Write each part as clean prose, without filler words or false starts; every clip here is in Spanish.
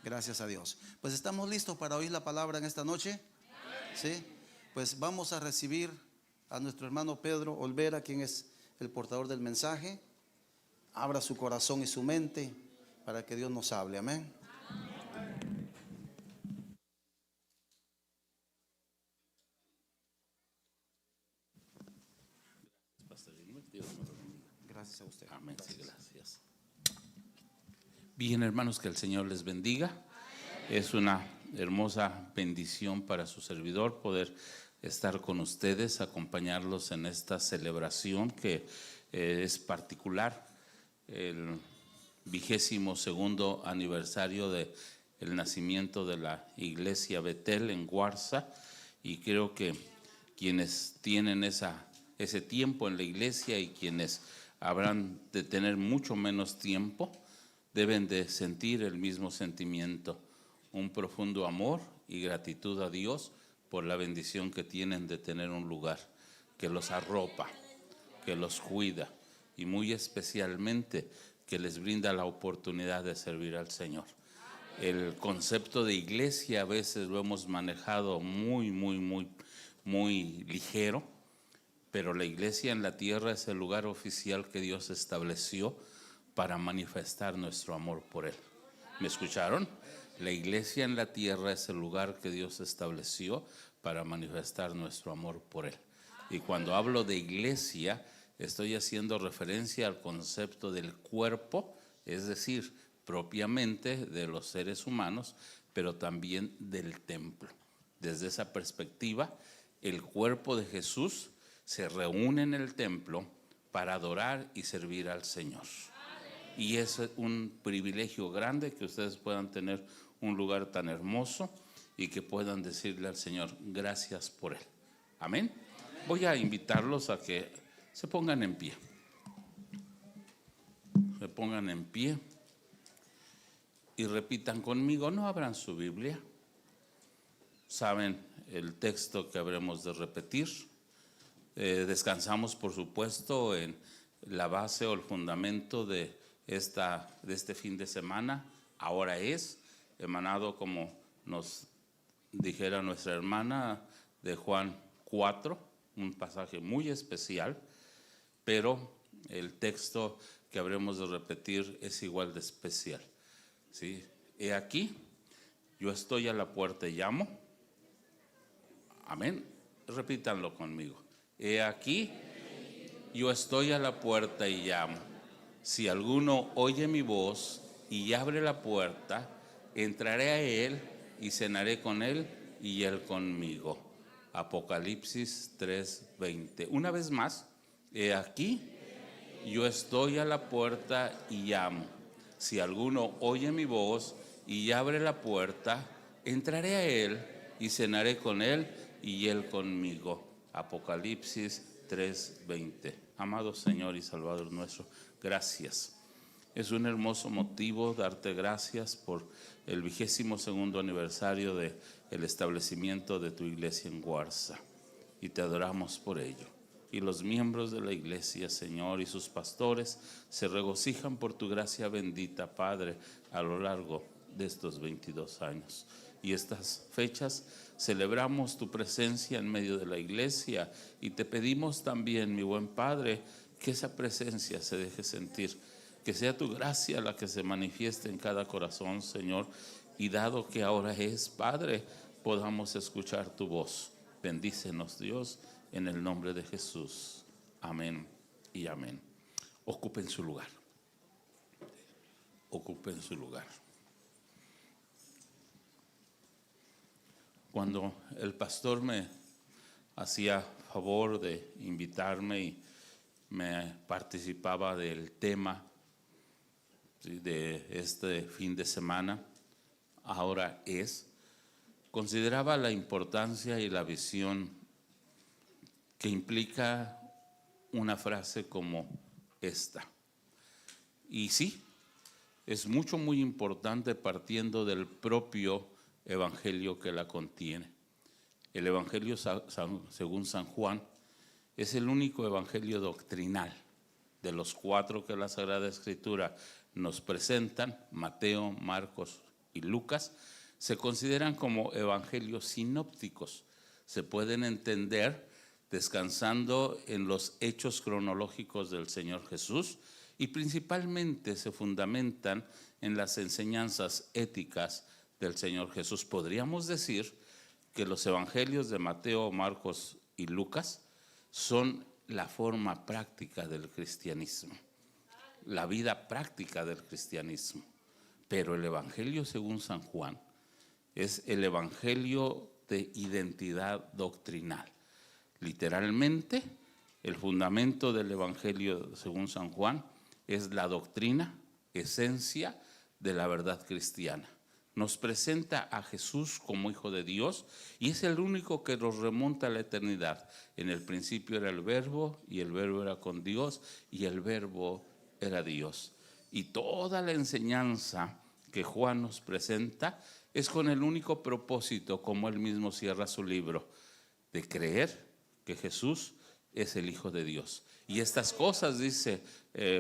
Gracias a Dios. Pues estamos listos para oír la palabra en esta noche. ¿Sí? Pues vamos a recibir a nuestro hermano Pedro Olvera, quien es el portador del mensaje. Abra su corazón y su mente para que Dios nos hable. Amén. Gracias a usted. Amén. Sí, gracias. Bien, hermanos, que el Señor les bendiga. Es una hermosa bendición para su servidor poder estar con ustedes, acompañarlos en esta celebración que es particular, el 22º aniversario del nacimiento de la iglesia Betel en Guarza, y creo que quienes tienen ese tiempo en la iglesia y quienes habrán de tener mucho menos tiempo deben de sentir el mismo sentimiento, un profundo amor y gratitud a Dios por la bendición que tienen de tener un lugar que los arropa, que los cuida y muy especialmente que les brinda la oportunidad de servir al Señor. El concepto de iglesia a veces lo hemos manejado muy ligero, pero la iglesia en la tierra es el lugar oficial que Dios estableció para manifestar nuestro amor por Él. ¿Me escucharon? La iglesia en la tierra es el lugar que Dios estableció para manifestar nuestro amor por Él. Y cuando hablo de iglesia, estoy haciendo referencia al concepto del cuerpo, es decir, propiamente de los seres humanos, pero también del templo. Desde esa perspectiva, el cuerpo de Jesús se reúne en el templo para adorar y servir al Señor. Y es un privilegio grande que ustedes puedan tener un lugar tan hermoso y que puedan decirle al Señor, gracias por Él. Amén. Voy a invitarlos a que se pongan en pie. Se pongan en pie y repitan conmigo. No abran su Biblia. Saben el texto que habremos de repetir. Descansamos, por supuesto, en la base o el fundamento de este fin de semana. Ahora es emanado, como nos dijera nuestra hermana, de Juan 4, un pasaje muy especial, pero el texto que habremos de repetir es igual de especial. ¿Sí? He aquí, yo estoy a la puerta y llamo. Amén. Repítanlo conmigo. He aquí, yo estoy a la puerta y llamo. Si alguno oye mi voz y abre la puerta, entraré a él y cenaré con él y él conmigo. Apocalipsis 3:20. Una vez más, he aquí, yo estoy a la puerta y llamo. Si alguno oye mi voz y abre la puerta, entraré a él y cenaré con él y él conmigo. Apocalipsis 3:20. Amado Señor y Salvador nuestro, gracias. Es un hermoso motivo darte gracias por el 22º aniversario del establecimiento de tu iglesia en Guarza. Y te adoramos por ello. Y los miembros de la iglesia, Señor, y sus pastores se regocijan por tu gracia bendita, Padre, a lo largo de estos 22 años. Y estas fechas celebramos tu presencia en medio de la iglesia y te pedimos también, mi buen Padre, que esa presencia se deje sentir, que sea tu gracia la que se manifieste en cada corazón, Señor, y dado que ahora es, Padre, podamos escuchar tu voz. Bendícenos, Dios, en el nombre de Jesús. Amén y amén. Ocupen su lugar. Ocupen su lugar. Cuando el pastor me hacía favor de invitarme y me participaba del tema de este fin de semana, ahora es, consideraba la importancia y la visión que implica una frase como esta. Y sí, es muy importante partiendo del propio evangelio que la contiene. El evangelio según San Juan es el único evangelio doctrinal de los 4 que la Sagrada Escritura nos presentan, Mateo, Marcos y Lucas se consideran como evangelios sinópticos. Se pueden entender descansando en los hechos cronológicos del Señor Jesús y principalmente se fundamentan en las enseñanzas éticas del Señor Jesús. Podríamos decir que los evangelios de Mateo, Marcos y Lucas son la forma práctica del cristianismo, la vida práctica del cristianismo. Pero el evangelio según San Juan es el evangelio de identidad doctrinal. Literalmente, el fundamento del evangelio según San Juan es la doctrina, esencia de la verdad cristiana. Nos presenta a Jesús como Hijo de Dios y es el único que nos remonta a la eternidad. En el principio era el Verbo y el Verbo era con Dios y el Verbo era Dios. Y toda la enseñanza que Juan nos presenta es con el único propósito, como él mismo cierra su libro, de creer que Jesús es el Hijo de Dios. Y estas cosas, dice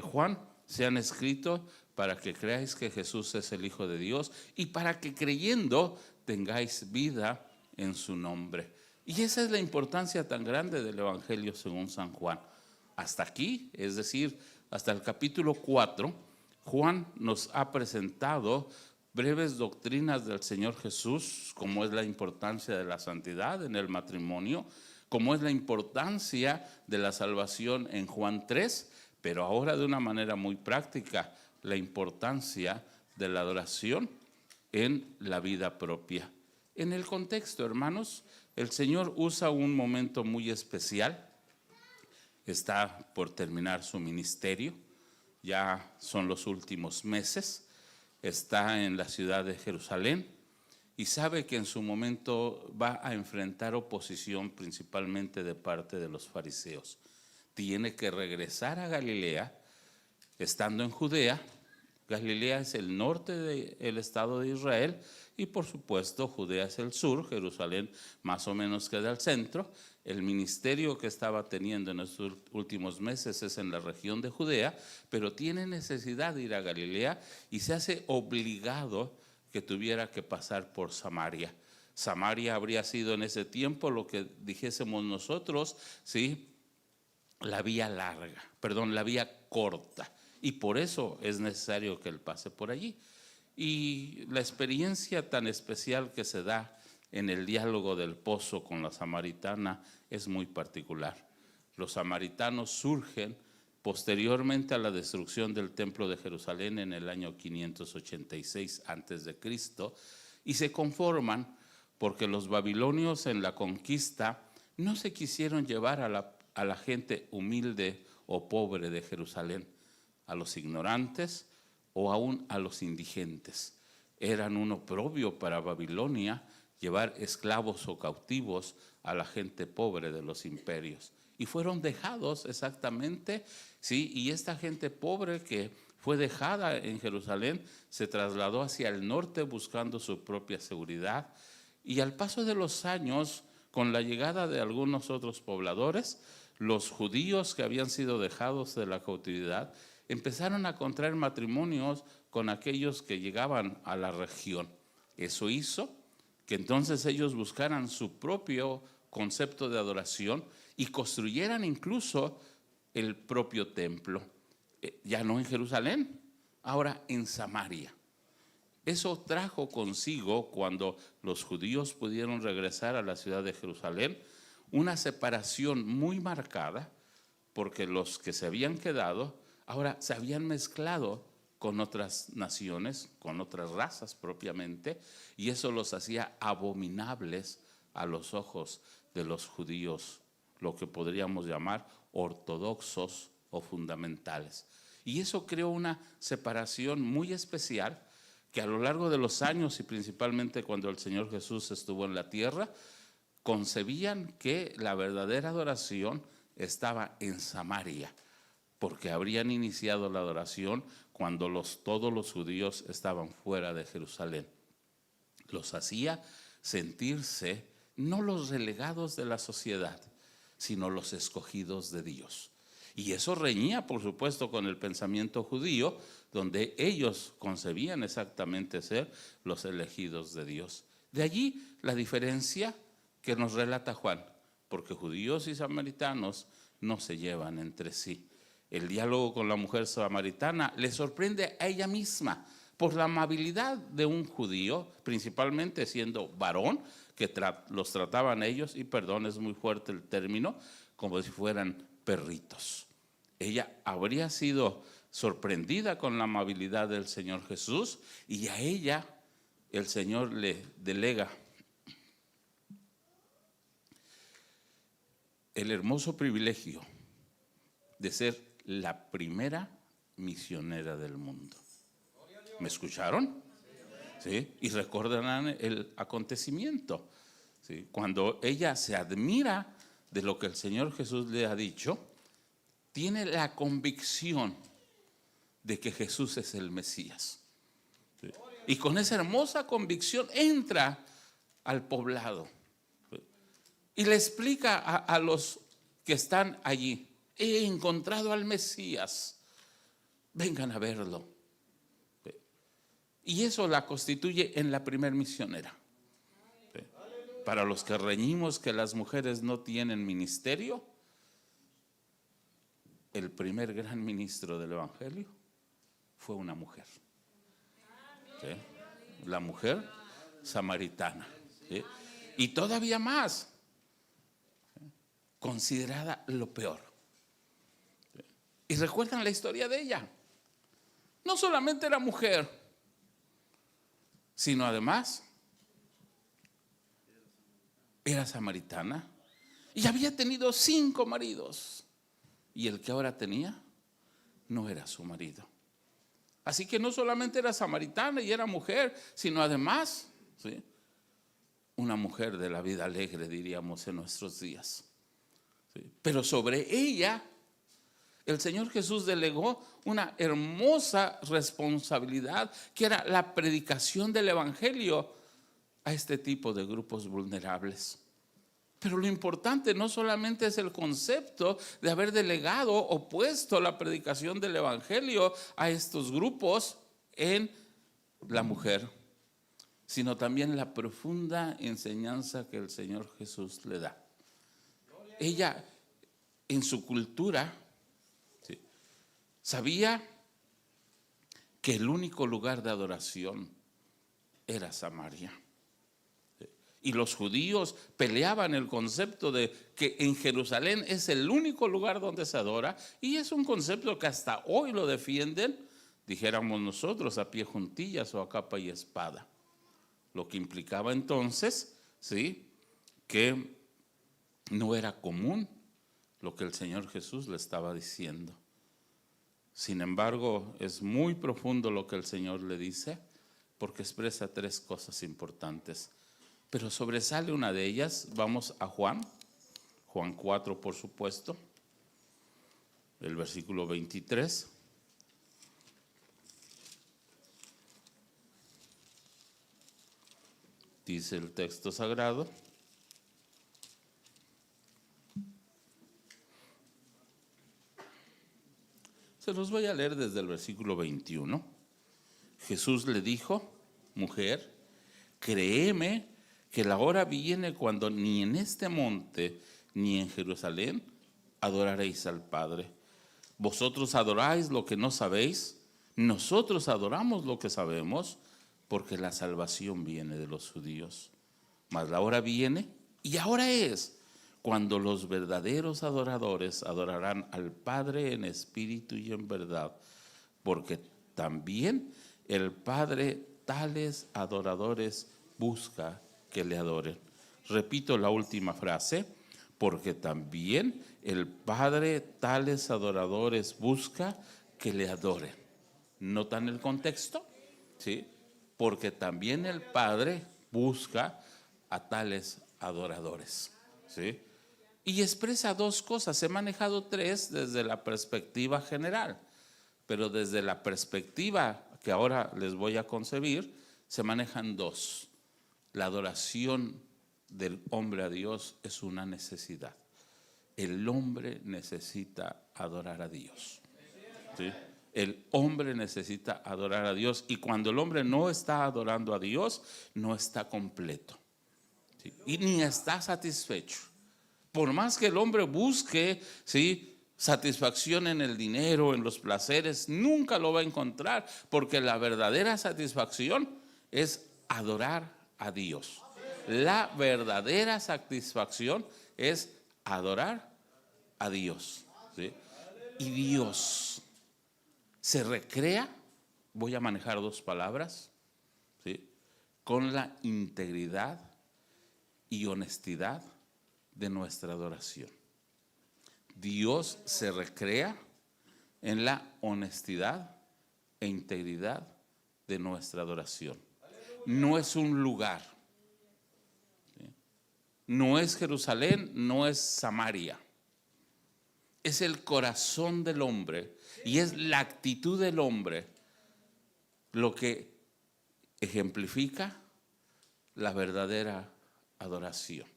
Juan, se han escrito para que creáis que Jesús es el Hijo de Dios y para que creyendo tengáis vida en su nombre. Y esa es la importancia tan grande del Evangelio según San Juan. Hasta aquí, es decir, hasta el capítulo 4, Juan nos ha presentado breves doctrinas del Señor Jesús, como es la importancia de la santidad en el matrimonio, como es la importancia de la salvación en Juan 3, pero ahora de una manera muy práctica, la importancia de la adoración en la vida propia. En el contexto, hermanos, el Señor usa un momento muy especial. Está por terminar su ministerio, ya son los últimos meses, está en la ciudad de Jerusalén y sabe que en su momento va a enfrentar oposición principalmente de parte de los fariseos. Tiene que regresar a Galilea, estando en Judea. Galilea es el norte del estado de Israel y por supuesto Judea es el sur, Jerusalén más o menos queda al centro. El ministerio que estaba teniendo en estos últimos meses es en la región de Judea, pero tiene necesidad de ir a Galilea y se hace obligado que tuviera que pasar por Samaria. Samaria habría sido en ese tiempo lo que dijésemos nosotros, ¿sí?, la vía larga, la vía corta. Y por eso es necesario que él pase por allí. Y la experiencia tan especial que se da en el diálogo del pozo con la samaritana es muy particular. Los samaritanos surgen posteriormente a la destrucción del templo de Jerusalén en el año 586 a.C. y se conforman porque los babilonios en la conquista no se quisieron llevar a la gente humilde o pobre de Jerusalén, a los ignorantes o aún a los indigentes. Eran un oprobio para Babilonia llevar esclavos o cautivos a la gente pobre de los imperios. Y fueron dejados exactamente, ¿sí? Y esta gente pobre que fue dejada en Jerusalén se trasladó hacia el norte buscando su propia seguridad. Y al paso de los años, con la llegada de algunos otros pobladores, los judíos que habían sido dejados de la cautividad empezaron a contraer matrimonios con aquellos que llegaban a la región. Eso hizo que entonces ellos buscaran su propio concepto de adoración y construyeran incluso el propio templo, ya no en Jerusalén, ahora en Samaria. Eso trajo consigo, cuando los judíos pudieron regresar a la ciudad de Jerusalén, una separación muy marcada, porque los que se habían quedado ahora se habían mezclado con otras naciones, con otras razas propiamente, y eso los hacía abominables a los ojos de los judíos, lo que podríamos llamar ortodoxos o fundamentales. Y eso creó una separación muy especial que a lo largo de los años y principalmente cuando el Señor Jesús estuvo en la tierra, concebían que la verdadera adoración estaba en Samaria, porque habrían iniciado la adoración cuando todos los judíos estaban fuera de Jerusalén. Los hacía sentirse no los relegados de la sociedad, sino los escogidos de Dios. Y eso reñía, por supuesto, con el pensamiento judío, donde ellos concebían exactamente ser los elegidos de Dios. De allí la diferencia que nos relata Juan, porque judíos y samaritanos no se llevan entre sí. El diálogo con la mujer samaritana le sorprende a ella misma por la amabilidad de un judío, principalmente siendo varón, que los trataban ellos, y perdón, es muy fuerte el término, como si fueran perritos. Ella habría sido sorprendida con la amabilidad del Señor Jesús, y a ella el Señor le delega el hermoso privilegio de ser la primera misionera del mundo. ¿Me escucharon? ¿Sí? Y recordarán el acontecimiento. ¿Sí? Cuando ella se admira de lo que el Señor Jesús le ha dicho, tiene la convicción de que Jesús es el Mesías. ¿Sí? Y con esa hermosa convicción entra al poblado. ¿Sí? Y le explica a los que están allí: he encontrado al Mesías, vengan a verlo. Y eso la constituye en la primer misionera. ¿Sí? Para los que reñimos que las mujeres no tienen ministerio, el primer gran ministro del Evangelio fue una mujer. ¿Sí? La mujer samaritana. ¿Sí? Y todavía más, considerada lo peor. ¿Sí? Y recuerdan la historia de ella. No solamente era mujer, sino además era samaritana y había tenido 5 maridos, y el que ahora tenía no era su marido. Así que no solamente era samaritana y era mujer, sino además, ¿sí?, una mujer de la vida alegre, diríamos en nuestros días. ¿Sí? Pero sobre ella el Señor Jesús delegó una hermosa responsabilidad, que era la predicación del Evangelio a este tipo de grupos vulnerables. Pero lo importante no solamente es el concepto de haber delegado o puesto la predicación del Evangelio a estos grupos en la mujer, sino también la profunda enseñanza que el Señor Jesús le da. Ella, en su cultura, sabía que el único lugar de adoración era Samaria. Y los judíos peleaban el concepto de que en Jerusalén es el único lugar donde se adora, y es un concepto que hasta hoy lo defienden, dijéramos nosotros, a pie juntillas o a capa y espada. Lo que implicaba entonces, ¿sí?, que no era común lo que el Señor Jesús le estaba diciendo. Sin embargo, es muy profundo lo que el Señor le dice, porque expresa 3 cosas importantes. Pero sobresale una de ellas. Vamos a Juan 4, por supuesto, el versículo 23. Dice el texto sagrado: se los voy a leer desde el versículo 21. Jesús le dijo: mujer, créeme que la hora viene cuando ni en este monte ni en Jerusalén adoraréis al Padre. Vosotros adoráis lo que no sabéis, nosotros adoramos lo que sabemos, porque la salvación viene de los judíos. Mas la hora viene, y ahora es, cuando los verdaderos adoradores adorarán al Padre en espíritu y en verdad, porque también el Padre tales adoradores busca que le adoren. Repito la última frase: porque también el Padre tales adoradores busca que le adoren. ¿Notan el contexto? ¿Sí? Porque también el Padre busca a tales adoradores. ¿Sí? Y expresa 2 cosas. He manejado 3 desde la perspectiva general, pero desde la perspectiva que ahora les voy a concebir, se manejan 2. La adoración del hombre a Dios es una necesidad. el hombre necesita adorar a Dios. ¿Sí? El hombre necesita adorar a Dios, y cuando el hombre no está adorando a Dios, no está completo, ¿sí? Y ni está satisfecho. Por más que el hombre busque, ¿sí?, satisfacción en el dinero, en los placeres, nunca lo va a encontrar, porque la verdadera satisfacción es adorar a Dios. La verdadera satisfacción es adorar a Dios, ¿sí? Y Dios se recrea, voy a manejar dos palabras, ¿sí?, con la integridad y honestidad de nuestra adoración. Dios se recrea en la honestidad e integridad de nuestra adoración. No es un lugar, ¿sí?, no es Jerusalén, no es Samaria. Es el corazón del hombre y es la actitud del hombre lo que ejemplifica la verdadera adoración.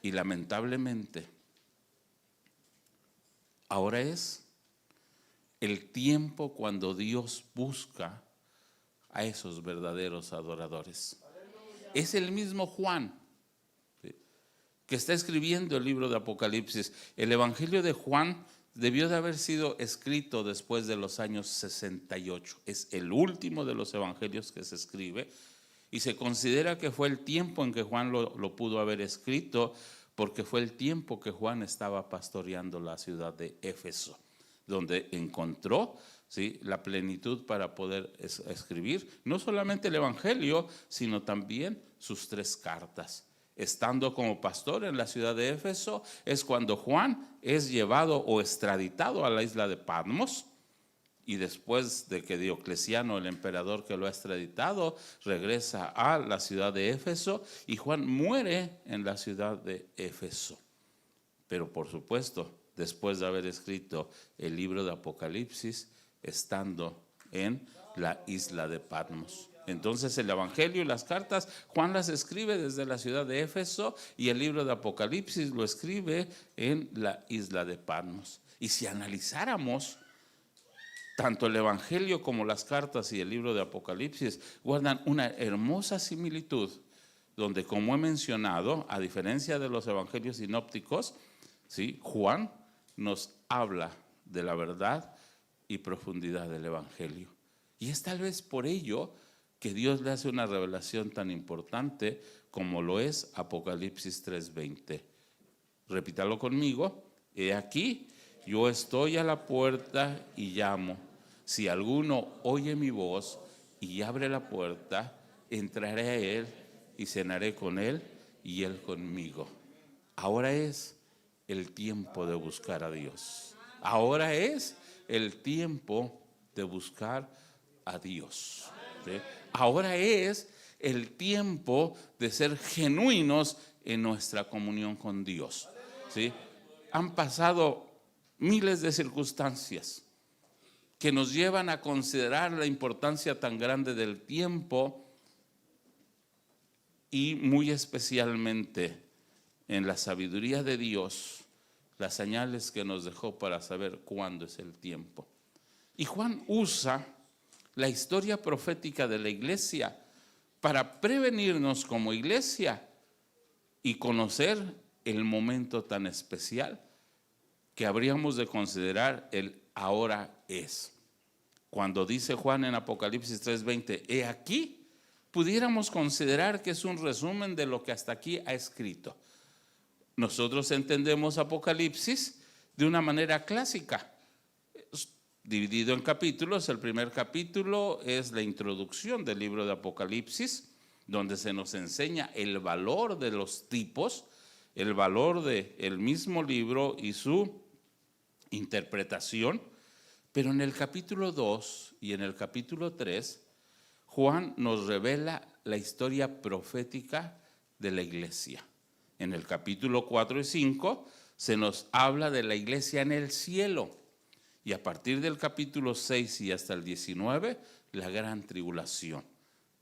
Y lamentablemente, ahora es el tiempo cuando Dios busca a esos verdaderos adoradores. Es el mismo Juan, ¿sí?, que está escribiendo el libro de Apocalipsis. El Evangelio de Juan debió de haber sido escrito después de los años 68. Es el último de los evangelios que se escribe, y se considera que fue el tiempo en que Juan lo pudo haber escrito, porque fue el tiempo que Juan estaba pastoreando la ciudad de Éfeso, donde encontró, ¿sí?, la plenitud para poder escribir no solamente el Evangelio, sino también sus 3 cartas. Estando como pastor en la ciudad de Éfeso es cuando Juan es llevado o extraditado a la isla de Patmos, y después de que Diocleciano, el emperador que lo ha extraditado, regresa a la ciudad de Éfeso, y Juan muere en la ciudad de Éfeso. Pero por supuesto, después de haber escrito el libro de Apocalipsis, estando en la isla de Patmos. Entonces el Evangelio y las cartas, Juan las escribe desde la ciudad de Éfeso, y el libro de Apocalipsis lo escribe en la isla de Patmos. Y si analizáramos, tanto el Evangelio como las cartas y el libro de Apocalipsis guardan una hermosa similitud, donde, como he mencionado, a diferencia de los evangelios sinópticos, ¿sí?, Juan nos habla de la verdad y profundidad del Evangelio. Y es tal vez por ello que Dios le hace una revelación tan importante como lo es Apocalipsis 3:20. Repítalo conmigo: he aquí, yo estoy a la puerta y llamo. Si alguno oye mi voz y abre la puerta, entraré a él y cenaré con él y él conmigo. Ahora es el tiempo de buscar a Dios. Ahora es el tiempo de buscar a Dios, ¿sí? Ahora es el tiempo de ser genuinos en nuestra comunión con Dios, ¿sí? Han pasado miles de circunstancias que nos llevan a considerar la importancia tan grande del tiempo, y muy especialmente en la sabiduría de Dios, las señales que nos dejó para saber cuándo es el tiempo. Y Juan usa la historia profética de la iglesia para prevenirnos como iglesia y conocer el momento tan especial que habríamos de considerar el ahora es. Cuando dice Juan en Apocalipsis 3:20, he aquí, pudiéramos considerar que es un resumen de lo que hasta aquí ha escrito. Nosotros entendemos Apocalipsis de una manera clásica, dividido en capítulos. El primer capítulo es la introducción del libro de Apocalipsis, donde se nos enseña el valor de los tipos, el valor del mismo libro y su interpretación. Pero en el capítulo 2 y en el capítulo 3, Juan nos revela la historia profética de la iglesia. En el capítulo 4 y 5 se nos habla de la iglesia en el cielo. Y a partir del capítulo 6 y hasta el 19, la gran tribulación.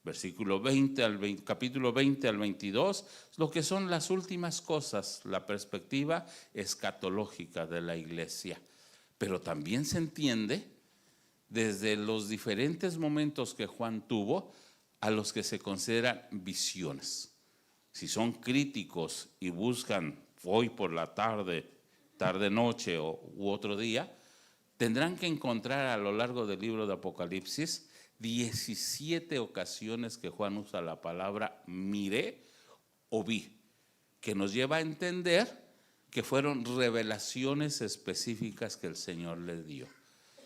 Versículo 20 capítulo 20 al 22, lo que son las últimas cosas, la perspectiva escatológica de la iglesia. Pero también se entiende desde los diferentes momentos que Juan tuvo a los que se consideran visiones. Si son críticos y buscan hoy por la tarde, noche u otro día, tendrán que encontrar a lo largo del libro de Apocalipsis 17 ocasiones que Juan usa la palabra miré o vi, que nos lleva a entender que fueron revelaciones específicas que el Señor le dio.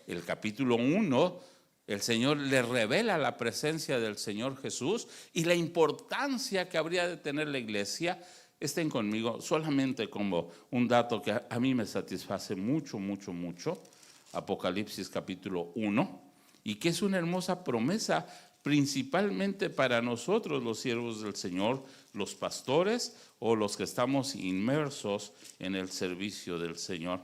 El capítulo 1, el Señor le revela la presencia del Señor Jesús y la importancia que habría de tener la iglesia. Estén conmigo, solamente como un dato que a mí me satisface mucho. Apocalipsis capítulo 1, y que es una hermosa promesa principalmente para nosotros los siervos del Señor, los pastores o los que estamos inmersos en el servicio del Señor.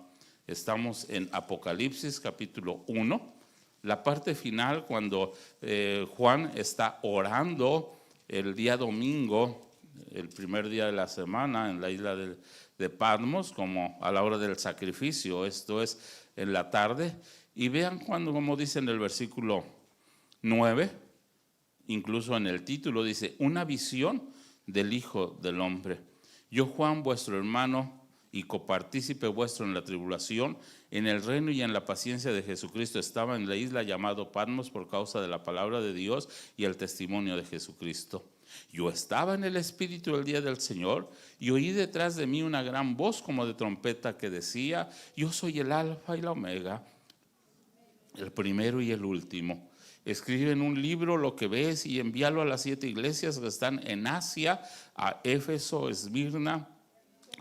Estamos en Apocalipsis capítulo 1, la parte final cuando Juan está orando el día domingo, el primer día de la semana en la isla de Patmos, como a la hora del sacrificio, esto es en la tarde. Y vean cuando, como dice en el versículo 9, incluso en el título dice, una visión del Hijo del Hombre. Yo, Juan, vuestro hermano y copartícipe vuestro en la tribulación, en el reino y en la paciencia de Jesucristo, estaba en la isla llamado Patmos por causa de la palabra de Dios y el testimonio de Jesucristo. Yo estaba en el Espíritu el día del Señor y oí detrás de mí una gran voz como de trompeta que decía, yo soy el Alfa y la Omega, el primero y el último. Escribe en un libro lo que ves y envíalo a las 7 iglesias que están en Asia, a Éfeso, Esmirna,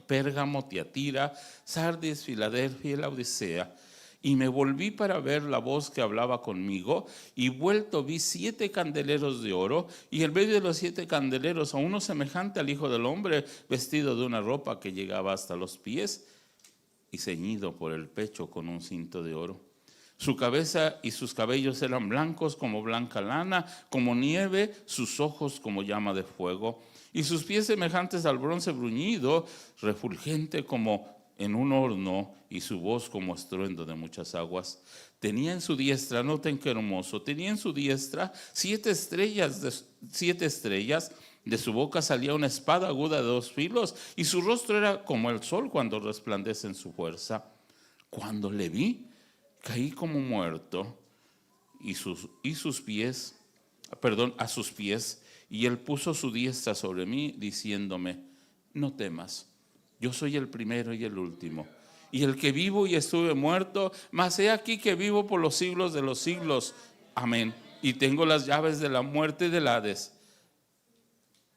Pérgamo, Tiatira, Sardis, Filadelfia y Laodicea. Y me volví para ver la voz que hablaba conmigo, y vuelto vi 7 candeleros de oro, y en medio de los 7 candeleros a uno semejante al Hijo del Hombre, vestido de una ropa que llegaba hasta los pies y ceñido por el pecho con un cinto de oro. Su cabeza y sus cabellos eran blancos como blanca lana, como nieve, sus ojos como llama de fuego, y sus pies semejantes al bronce bruñido, refulgente como en un horno, y su voz como estruendo de muchas aguas. Tenía en su diestra, noten qué hermoso, tenía en su diestra 7 estrellas, de su boca salía una espada aguda de 2 filos, y su rostro era como el sol cuando resplandece en su fuerza. Cuando le vi, caí como muerto a sus pies, y él puso su diestra sobre mí, diciéndome, no temas, yo soy el primero y el último, y el que vivo y estuve muerto, mas he aquí que vivo por los siglos de los siglos. Amén. Y tengo las llaves de la muerte y del Hades.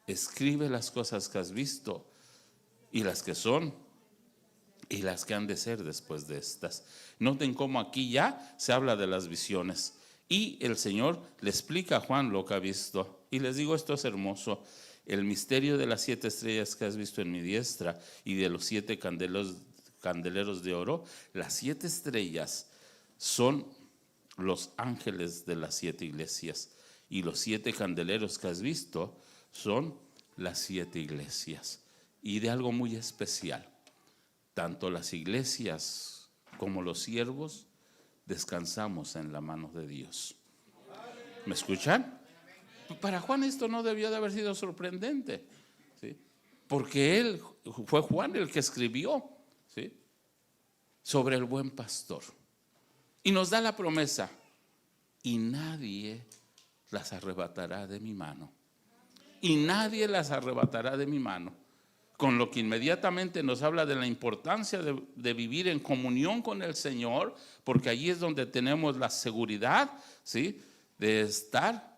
Escribe las cosas que has visto, y las que son, y las que han de ser después de estas. Noten cómo aquí ya se habla de las visiones. Y el Señor le explica a Juan lo que ha visto. Y les digo, esto es hermoso. El misterio de las 7 estrellas que has visto en mi diestra y de los 7 candeleros de oro. Las 7 estrellas son los ángeles de las 7 iglesias. Y los 7 candeleros que has visto son las 7 iglesias. Y de algo muy especial. Tanto las iglesias como los siervos descansamos en la mano de Dios. ¿Me escuchan? Para Juan esto no debió de haber sido sorprendente, ¿sí? Porque fue Juan el que escribió, ¿sí?, sobre el buen pastor. Y nos da la promesa, y nadie las arrebatará de mi mano. Y nadie las arrebatará de mi mano. Con lo que inmediatamente nos habla de la importancia de vivir en comunión con el Señor, porque allí es donde tenemos la seguridad, ¿sí?, de estar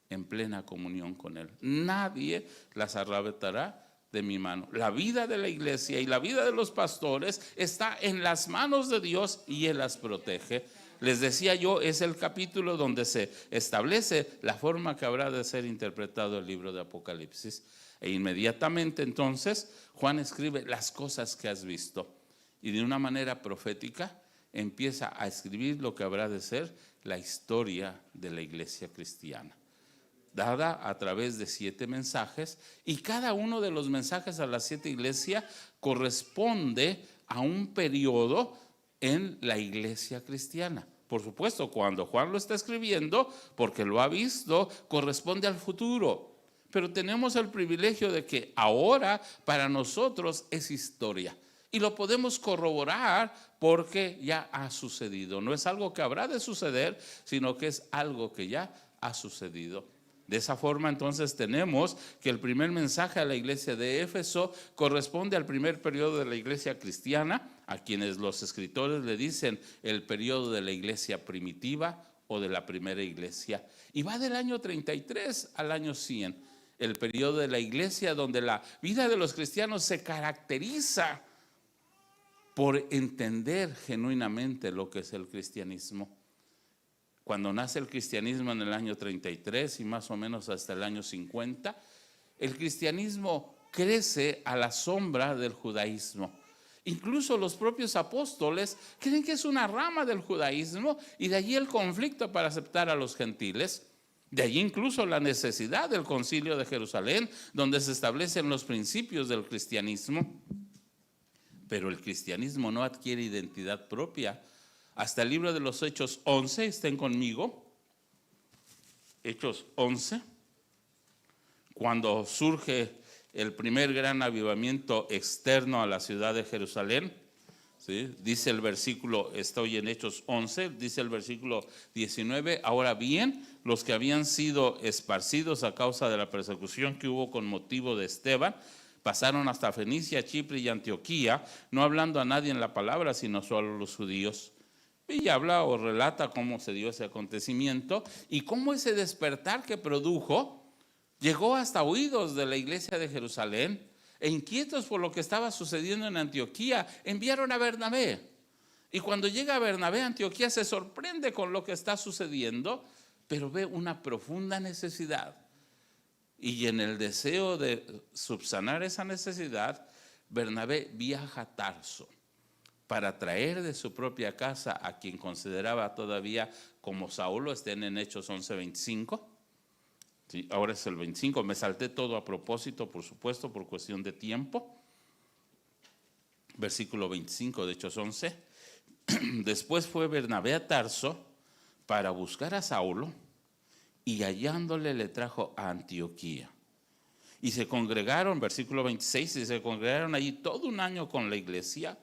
en plena comunión con Él. Nadie las arrebatará de mi mano. La vida de la iglesia y la vida de los pastores está en las manos de Dios y Él las protege. Les decía yo, es el capítulo donde se establece la forma que habrá de ser interpretado el libro de Apocalipsis. E inmediatamente entonces Juan escribe las cosas que has visto, y de una manera profética empieza a escribir lo que habrá de ser la historia de la iglesia cristiana. dada a través de 7 mensajes, y cada uno de los mensajes a las 7 iglesias corresponde a un periodo en la iglesia cristiana. Por supuesto, cuando Juan lo está escribiendo, porque lo ha visto, corresponde al futuro. Pero tenemos el privilegio de que ahora para nosotros es historia. Y lo podemos corroborar porque ya ha sucedido. No es algo que habrá de suceder, sino que es algo que ya ha sucedido. De esa forma, entonces, tenemos que el primer mensaje a la iglesia de Éfeso corresponde al primer periodo de la iglesia cristiana, a quienes los escritores le dicen el periodo de la iglesia primitiva o de la primera iglesia. Y va del año 33 al año 100, el periodo de la iglesia donde la vida de los cristianos se caracteriza por entender genuinamente lo que es el cristianismo. Cuando nace el cristianismo en el año 33 y más o menos hasta el año 50, el cristianismo crece a la sombra del judaísmo. Incluso los propios apóstoles creen que es una rama del judaísmo, y de allí el conflicto para aceptar a los gentiles. De allí incluso la necesidad del Concilio de Jerusalén, donde se establecen los principios del cristianismo. Pero el cristianismo no adquiere identidad propia hasta el libro de los Hechos 11, estén conmigo, Hechos 11, cuando surge el primer gran avivamiento externo a la ciudad de Jerusalén. ¿Sí? Dice el versículo, estoy en Hechos 11, dice el versículo 19, ahora bien, los que habían sido esparcidos a causa de la persecución que hubo con motivo de Esteban, pasaron hasta Fenicia, Chipre y Antioquía, no hablando a nadie en la palabra, sino solo a los judíos. Y habla o relata cómo se dio ese acontecimiento y cómo ese despertar que produjo llegó hasta oídos de la iglesia de Jerusalén, e inquietos por lo que estaba sucediendo en Antioquía, enviaron a Bernabé. Y cuando llega Bernabé a Antioquía se sorprende con lo que está sucediendo, pero ve una profunda necesidad. Y en el deseo de subsanar esa necesidad, Bernabé viaja a Tarso para traer de su propia casa a quien consideraba todavía como Saulo. Estén en Hechos 11:25. Sí, ahora es el 25, me salté todo a propósito, por supuesto, por cuestión de tiempo. Versículo 25 de Hechos 11. Después fue Bernabé a Tarso para buscar a Saulo, y hallándole le trajo a Antioquía. Y se congregaron, versículo 26, y se congregaron allí todo un año con la iglesia,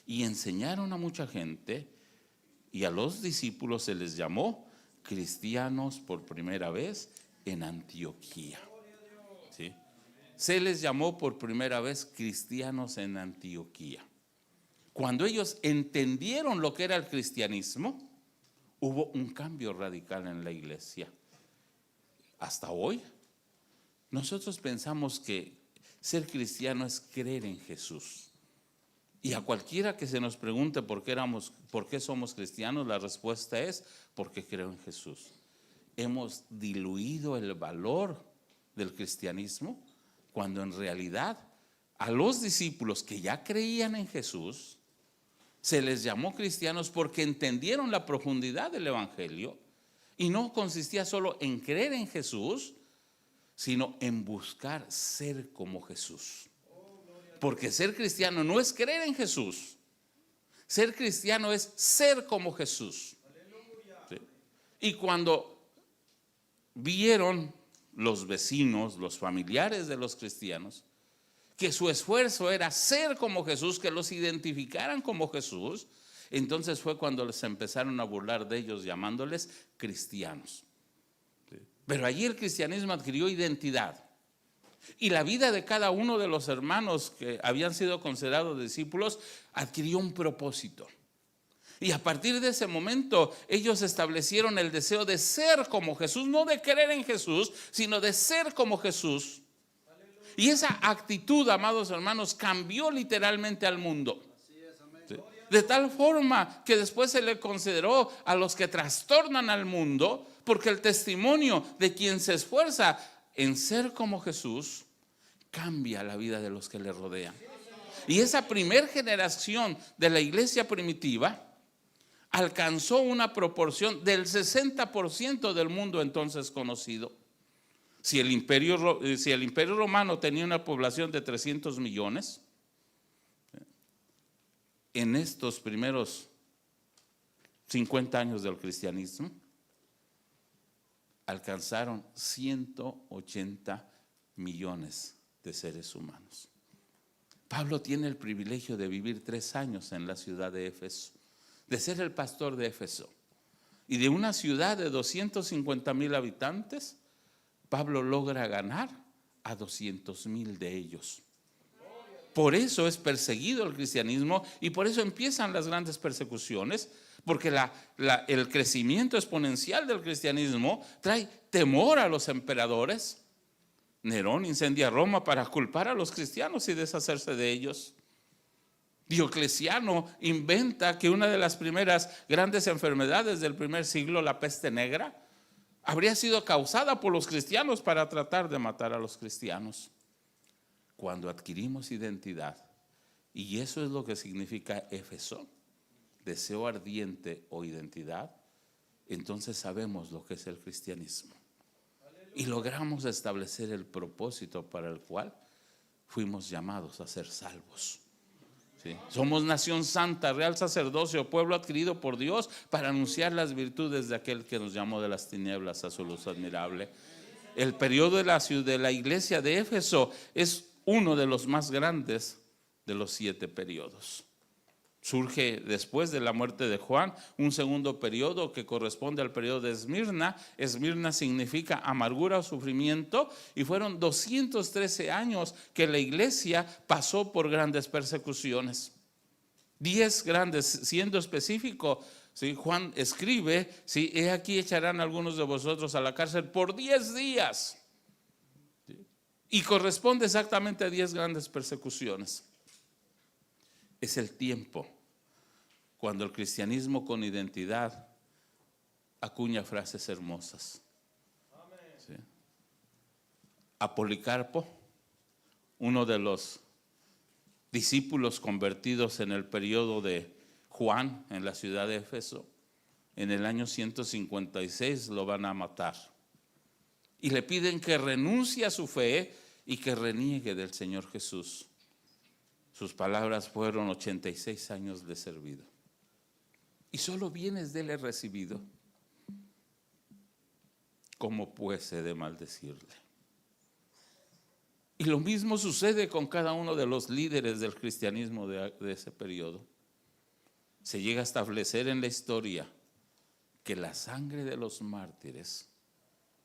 y enseñaron a mucha gente, y a los discípulos se les llamó cristianos por primera vez en Antioquía. ¿Sí? Se les llamó por primera vez cristianos en Antioquía. Cuando ellos entendieron lo que era el cristianismo, hubo un cambio radical en la iglesia. Hasta hoy, nosotros pensamos que ser cristiano es creer en Jesús. Y a cualquiera que se nos pregunte por qué somos cristianos, la respuesta es porque creo en Jesús. Hemos diluido el valor del cristianismo, cuando en realidad a los discípulos que ya creían en Jesús se les llamó cristianos porque entendieron la profundidad del evangelio, y no consistía solo en creer en Jesús, sino en buscar ser como Jesús. Porque ser cristiano no es creer en Jesús. Ser cristiano es ser como Jesús. ¿Sí? Y cuando vieron los vecinos, los familiares de los cristianos, que su esfuerzo era ser como Jesús, que los identificaran como Jesús, entonces fue cuando les empezaron a burlar de ellos, llamándoles cristianos. ¿Sí? Pero allí el cristianismo adquirió identidad. Y la vida de cada uno de los hermanos que habían sido considerados discípulos adquirió un propósito. Y a partir de ese momento ellos establecieron el deseo de ser como Jesús, no de creer en Jesús, sino de ser como Jesús. Y esa actitud, amados hermanos, cambió literalmente al mundo. ¿Sí? De tal forma que después se le consideró a los que trastornan al mundo, porque el testimonio de quien se esfuerza en ser como Jesús cambia la vida de los que le rodean. Y esa primer generación de la iglesia primitiva alcanzó una proporción del 60% del mundo entonces conocido. Si el imperio romano tenía una población de 300 millones, en estos primeros 50 años del cristianismo, alcanzaron 180 millones de seres humanos. Pablo tiene el privilegio de vivir 3 años en la ciudad de Éfeso, de ser el pastor de Éfeso. Y de una ciudad de 250,000 habitantes, Pablo logra ganar a 200,000 de ellos. Por eso es perseguido el cristianismo y por eso empiezan las grandes persecuciones, porque el crecimiento exponencial del cristianismo trae temor a los emperadores. Nerón incendia Roma para culpar a los cristianos y deshacerse de ellos. Diocleciano inventa que una de las primeras grandes enfermedades del primer siglo, la peste negra, habría sido causada por los cristianos para tratar de matar a los cristianos. Cuando adquirimos identidad, y eso es lo que significa Éfeso, deseo ardiente o identidad, entonces sabemos lo que es el cristianismo. Y logramos establecer el propósito para el cual fuimos llamados a ser salvos. ¿Sí? Somos nación santa, real sacerdocio, pueblo adquirido por Dios para anunciar las virtudes de aquel que nos llamó de las tinieblas a su luz admirable. El periodo de la iglesia de Éfeso es uno de los más grandes de los 7 periodos. Surge después de la muerte de Juan un segundo periodo que corresponde al periodo de Esmirna. Esmirna significa amargura o sufrimiento, y fueron 213 años que la iglesia pasó por grandes persecuciones. 10 grandes, siendo específico, ¿sí? Juan escribe, ¿sí? He aquí echarán algunos de vosotros a la cárcel por 10 días. ¿Sí? Y corresponde exactamente a 10 grandes persecuciones. Es el tiempo cuando el cristianismo con identidad acuña frases hermosas. ¿Sí? A Policarpo, uno de los discípulos convertidos en el periodo de Juan en la ciudad de Éfeso, en el año 156 lo van a matar. Y le piden que renuncie a su fe y que reniegue del Señor Jesús. Sus palabras fueron: 86 años de servido y solo bienes de él he recibido. ¿Cómo pues he de maldecirle? Y lo mismo sucede con cada uno de los líderes del cristianismo de ese periodo. Se llega a establecer en la historia que la sangre de los mártires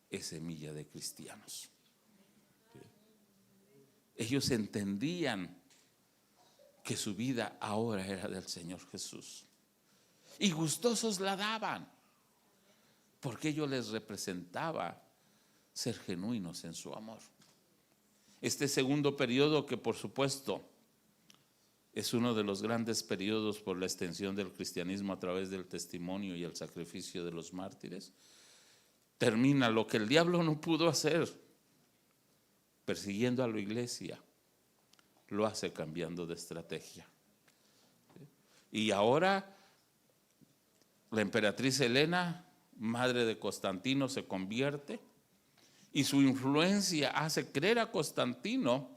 es semilla de cristianos. Ellos entendían que su vida ahora era del Señor Jesús, y gustosos la daban, porque ello les representaba ser genuinos en su amor. Este segundo periodo, que por supuesto es uno de los grandes periodos por la extensión del cristianismo a través del testimonio y el sacrificio de los mártires, termina lo que el diablo no pudo hacer persiguiendo a la iglesia, lo hace cambiando de estrategia. Y ahora la emperatriz Helena, madre de Constantino, se convierte, y su influencia hace creer a Constantino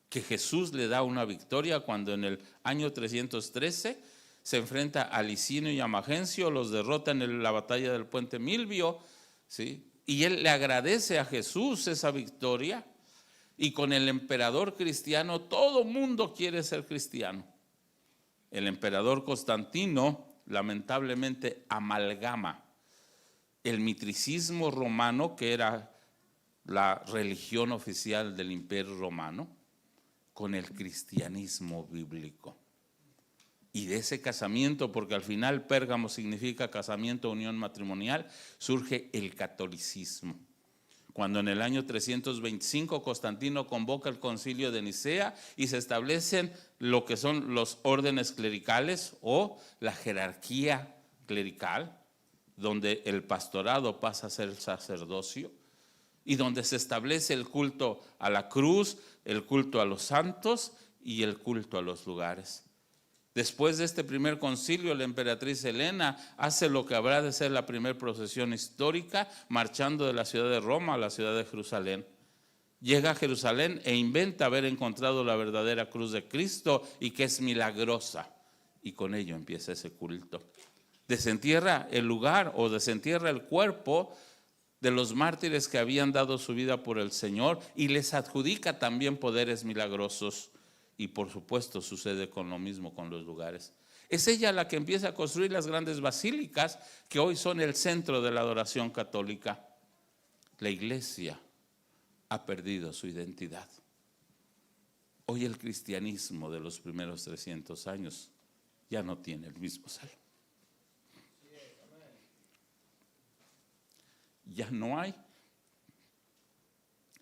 que Jesús le da una victoria cuando en el año 313 se enfrenta a Licinio y a Magencio, los derrota en la batalla del puente Milvio, ¿sí? Y él le agradece a Jesús esa victoria. Y con el emperador cristiano, todo mundo quiere ser cristiano. El emperador Constantino lamentablemente amalgama el mitricismo romano, que era la religión oficial del imperio romano, con el cristianismo bíblico. Y de ese casamiento, porque al final Pérgamo significa casamiento, unión matrimonial, surge el catolicismo. Cuando en el año 325 Constantino convoca el concilio de Nicea y se establecen lo que son los órdenes clericales o la jerarquía clerical, donde el pastorado pasa a ser el sacerdocio y donde se establece el culto a la cruz, el culto a los santos y el culto a los lugares. Después de este primer concilio, la emperatriz Helena hace lo que habrá de ser la primera procesión histórica, marchando de la ciudad de Roma a la ciudad de Jerusalén. Llega a Jerusalén e inventa haber encontrado la verdadera cruz de Cristo y que es milagrosa. Y con ello empieza ese culto. Desentierra el lugar o desentierra el cuerpo de los mártires que habían dado su vida por el Señor y les adjudica también poderes milagrosos. Y por supuesto sucede con lo mismo con los lugares. Es ella la que empieza a construir las grandes basílicas que hoy son el centro de la adoración católica. La iglesia ha perdido su identidad. Hoy el cristianismo de los primeros 300 años ya no tiene el mismo sal. Ya no hay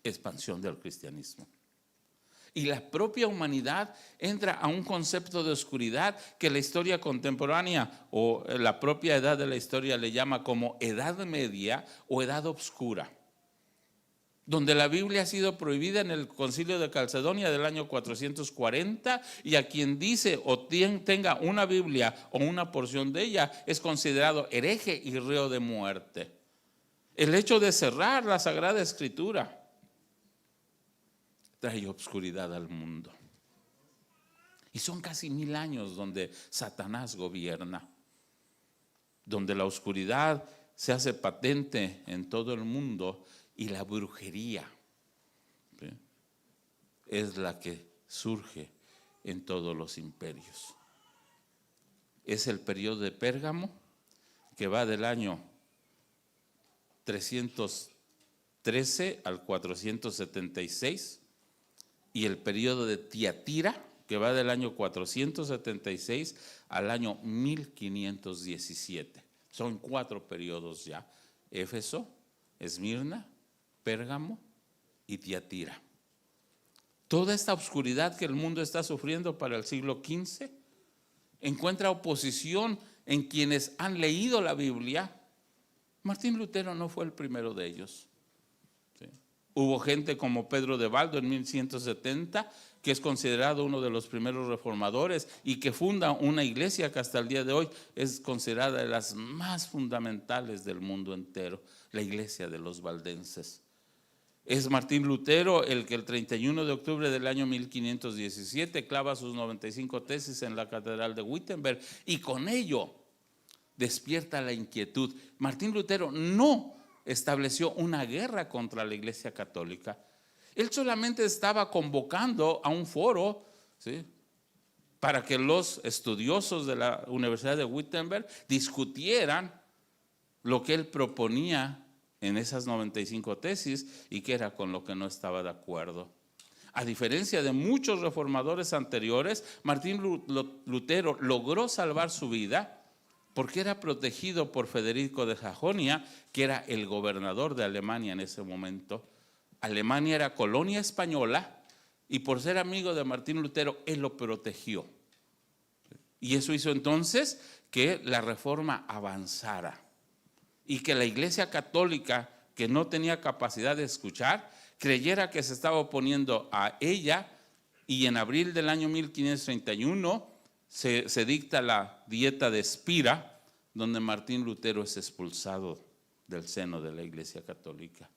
expansión del cristianismo. Y la propia humanidad entra a un concepto de oscuridad que la historia contemporánea o la propia edad de la historia le llama como edad media o edad oscura, donde la Biblia ha sido prohibida en el Concilio de Calcedonia del año 440 y a quien dice o tenga una Biblia o una porción de ella es considerado hereje y reo de muerte. El hecho de cerrar la Sagrada Escritura trae obscuridad al mundo. Y son casi 1000 años donde Satanás gobierna, donde la oscuridad se hace patente en todo el mundo y la brujería, ¿sí?, es la que surge en todos los imperios. Es el periodo de Pérgamo que va del año 313 al 476 y el periodo de Tiatira que va del año 476 al año 1517. Son 4 periodos ya: Éfeso, Esmirna, Pérgamo y Tiatira. Toda esta oscuridad que el mundo está sufriendo para el siglo XV encuentra oposición en quienes han leído la Biblia. Martín Lutero no fue el primero de ellos. ¿Sí? Hubo gente como Pedro de Baldo en 1170, que es considerado uno de los primeros reformadores y que funda una iglesia que hasta el día de hoy es considerada de las más fundamentales del mundo entero, la iglesia de los valdenses. Es Martín Lutero el que el 31 de octubre del año 1517 clava sus 95 tesis en la catedral de Wittenberg y con ello despierta la inquietud. Martín Lutero no estableció una guerra contra la Iglesia Católica. Él solamente estaba convocando a un foro, ¿sí?, para que los estudiosos de la Universidad de Wittenberg discutieran lo que él proponía en esas 95 tesis y que era con lo que no estaba de acuerdo. A diferencia de muchos reformadores anteriores, Martín Lutero logró salvar su vida porque era protegido por Federico de Sajonia, que era el gobernador de Alemania en ese momento. Alemania era colonia española y por ser amigo de Martín Lutero, él lo protegió. Y eso hizo entonces que la reforma avanzara y que la Iglesia Católica, que no tenía capacidad de escuchar, creyera que se estaba oponiendo a ella, y en abril del año 1531 se dicta la dieta de Spira, donde Martín Lutero es expulsado del seno de la Iglesia Católica.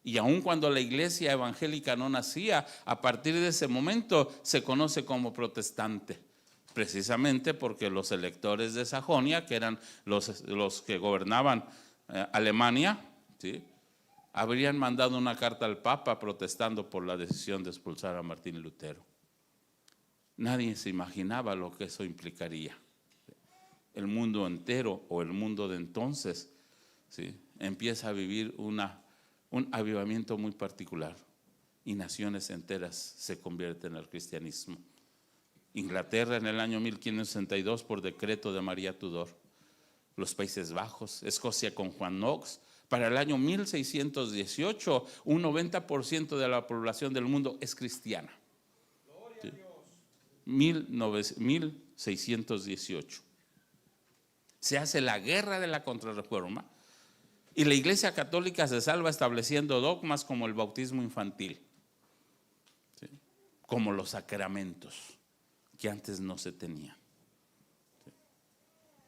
Y aun cuando la Iglesia evangélica no nacía, a partir de ese momento se conoce como protestante, precisamente porque los electores de Sajonia, que eran los que gobernaban Alemania, ¿sí?, habrían mandado una carta al Papa protestando por la decisión de expulsar a Martín Lutero. Nadie se imaginaba lo que eso implicaría. El mundo entero o el mundo de entonces, ¿sí?, empieza a vivir un avivamiento muy particular y naciones enteras se convierten al cristianismo. Inglaterra en el año 1562 por decreto de María Tudor. Los Países Bajos, Escocia con Juan Knox. Para el año 1618, un 90% de la población del mundo es cristiana. ¿Sí? 1618. Se hace la guerra de la contrarreforma y la Iglesia Católica se salva estableciendo dogmas como el bautismo infantil, ¿sí?, como los sacramentos que antes no se tenían.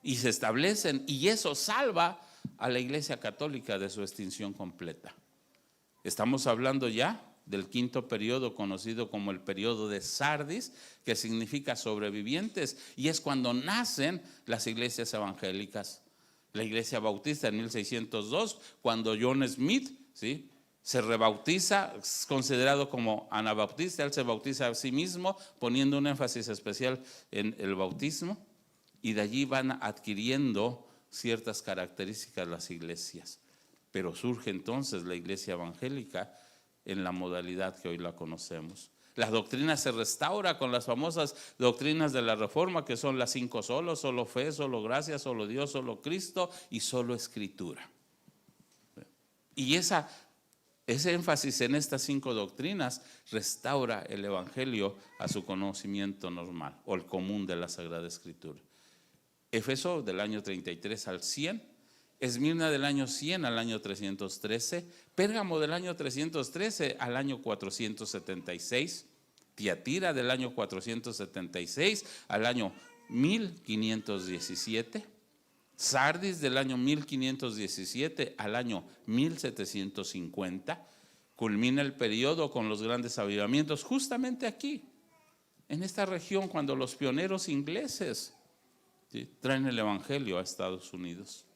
y se establecen, y eso salva a la Iglesia Católica de su extinción completa. Estamos hablando ya del quinto periodo, conocido como el periodo de Sardis, que significa sobrevivientes, y es cuando nacen las iglesias evangélicas. La iglesia bautista en 1602, cuando John Smith, ¿sí?, se rebautiza, es considerado como anabautista, él se bautiza a sí mismo, poniendo un énfasis especial en el bautismo, y de allí van adquiriendo ciertas características las iglesias. Pero surge entonces la iglesia evangélica en la modalidad que hoy la conocemos. La doctrina se restaura con las famosas doctrinas de la Reforma, que son las 5 solos: solo fe, solo gracia, solo Dios, solo Cristo y solo Escritura. Y ese énfasis en estas 5 doctrinas restaura el Evangelio a su conocimiento normal o el común de la Sagrada Escritura. Éfeso del año 33 al 100, Esmirna del año 100 al año 313, Pérgamo del año 313 al año 476, Tiatira del año 476 al año 1517, Sardis del año 1517 al año 1750. Culmina el periodo con los grandes avivamientos justamente aquí, en esta región, cuando los pioneros ingleses, ¿sí?, traen el Evangelio a Estados Unidos.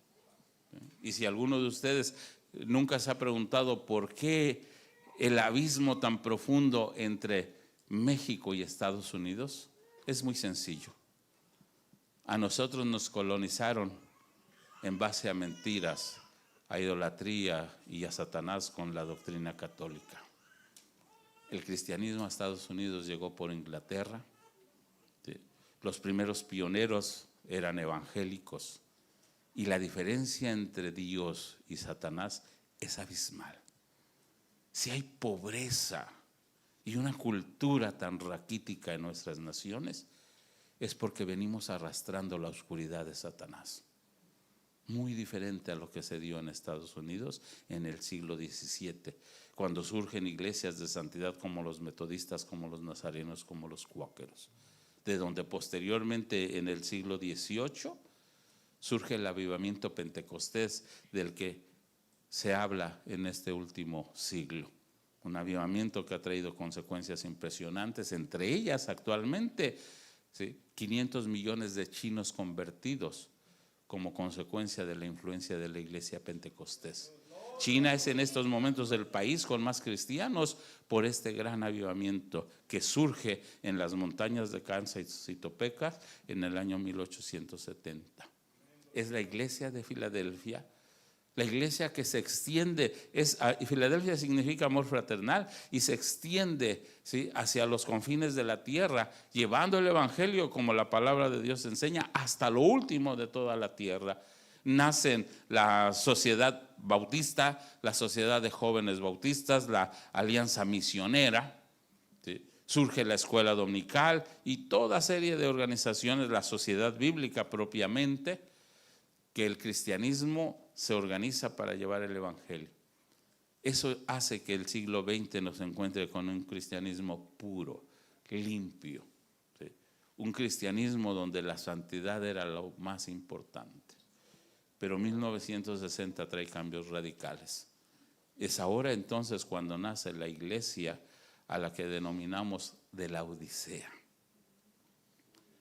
Y si alguno de ustedes nunca se ha preguntado por qué el abismo tan profundo entre México y Estados Unidos, es muy sencillo. A nosotros nos colonizaron en base a mentiras, a idolatría y a Satanás con la doctrina católica. El cristianismo a Estados Unidos llegó por Inglaterra. ¿Sí? Los primeros pioneros eran evangélicos. Y la diferencia entre Dios y Satanás es abismal. Si hay pobreza y una cultura tan raquítica en nuestras naciones, es porque venimos arrastrando la oscuridad de Satanás. Muy diferente a lo que se dio en Estados Unidos en el siglo XVII, cuando surgen iglesias de santidad como los metodistas, como los nazarenos, como los cuáqueros, de donde posteriormente en el siglo XVIII surge el avivamiento pentecostés del que se habla en este último siglo. Un avivamiento que ha traído consecuencias impresionantes, entre ellas actualmente, ¿sí?, 500 millones de chinos convertidos como consecuencia de la influencia de la iglesia pentecostés. China es en estos momentos el país con más cristianos por este gran avivamiento que surge en las montañas de Kansas y Topeka en el año 1870. Es la iglesia de Filadelfia, la iglesia que se extiende, Filadelfia significa amor fraternal, y se extiende, ¿sí?, hacia los confines de la tierra, llevando el evangelio como la palabra de Dios enseña hasta lo último de toda la tierra. Nacen la sociedad bautista, la sociedad de jóvenes bautistas, la alianza misionera, ¿sí?, surge la escuela dominical y toda serie de organizaciones, la sociedad bíblica propiamente, que el cristianismo se organiza para llevar el evangelio. Eso hace que el siglo XX nos encuentre con un cristianismo puro, limpio, ¿sí?, un cristianismo donde la santidad era lo más importante. Pero 1960 trae cambios radicales. Es ahora entonces cuando nace la iglesia a la que denominamos de Laodicea.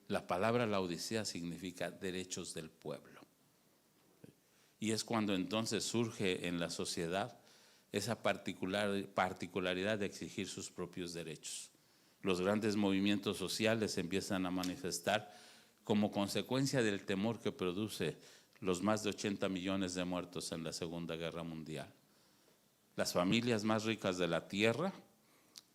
La palabra Laodicea significa derechos del pueblo. Y es cuando entonces surge en la sociedad esa particularidad de exigir sus propios derechos. Los grandes movimientos sociales empiezan a manifestar como consecuencia del temor que produce los más de 80 millones de muertos en la Segunda Guerra Mundial. Las familias más ricas de la tierra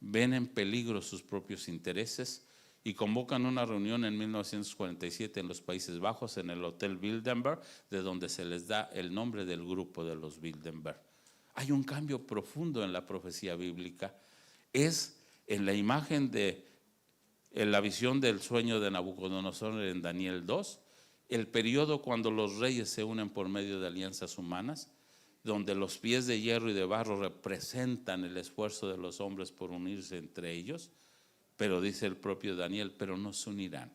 ven en peligro sus propios intereses y convocan una reunión en 1947 en los Países Bajos, en el Hotel Bilderberg, de donde se les da el nombre del grupo de los Bilderberg. Hay un cambio profundo en la profecía bíblica. Es en la imagen en la visión del sueño de Nabucodonosor en Daniel 2, el periodo cuando los reyes se unen por medio de alianzas humanas, donde los pies de hierro y de barro representan el esfuerzo de los hombres por unirse entre ellos. Pero dice el propio Daniel, pero no se unirán.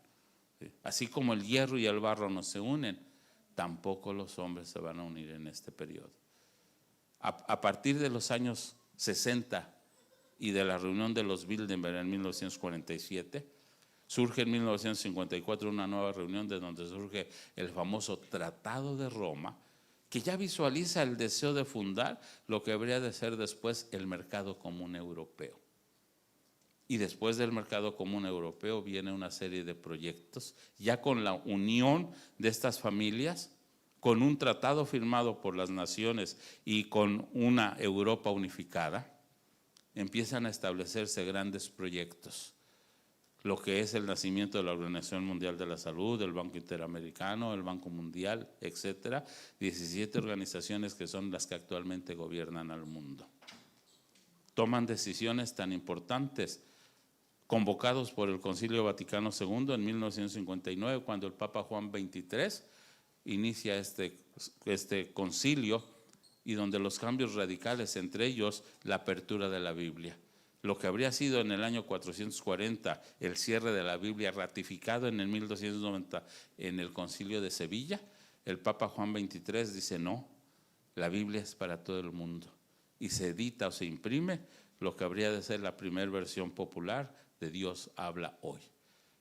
¿sí? Así como el hierro y el barro no se unen, tampoco los hombres se van a unir en este periodo. A partir de los años 60 y de la reunión de los Bilderberg en 1947, surge en 1954 una nueva reunión de donde surge el famoso Tratado de Roma, que ya visualiza el deseo de fundar lo que habría de ser después el mercado común europeo. Y después del mercado común europeo viene una serie de proyectos, ya con la unión de estas familias, con un tratado firmado por las naciones y con una Europa unificada, empiezan a establecerse grandes proyectos. Lo que es el nacimiento de la Organización Mundial de la Salud, el Banco Interamericano, el Banco Mundial, etcétera, 17 organizaciones que son las que actualmente gobiernan al mundo. Toman decisiones tan importantes, convocados por el Concilio Vaticano II en 1959, cuando el Papa Juan XXIII inicia este concilio, y donde los cambios radicales, entre ellos la apertura de la Biblia. Lo que habría sido en el año 440 el cierre de la Biblia, ratificado en el 1290 en el Concilio de Sevilla, el Papa Juan XXIII dice no, la Biblia es para todo el mundo, y se edita o se imprime lo que habría de ser la primera versión popular de Dios habla hoy.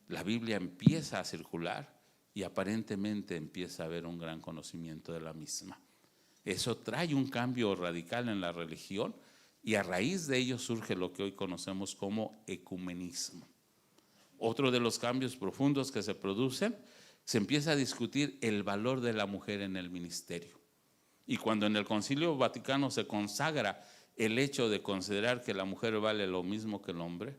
La Biblia empieza a circular y aparentemente empieza a haber un gran conocimiento de la misma. Eso trae un cambio radical en la religión, y a raíz de ello surge lo que hoy conocemos como ecumenismo. Otro de los cambios profundos que se producen, se empieza a discutir el valor de la mujer en el ministerio. Y cuando en el Concilio Vaticano se consagra el hecho de considerar que la mujer vale lo mismo que el hombre,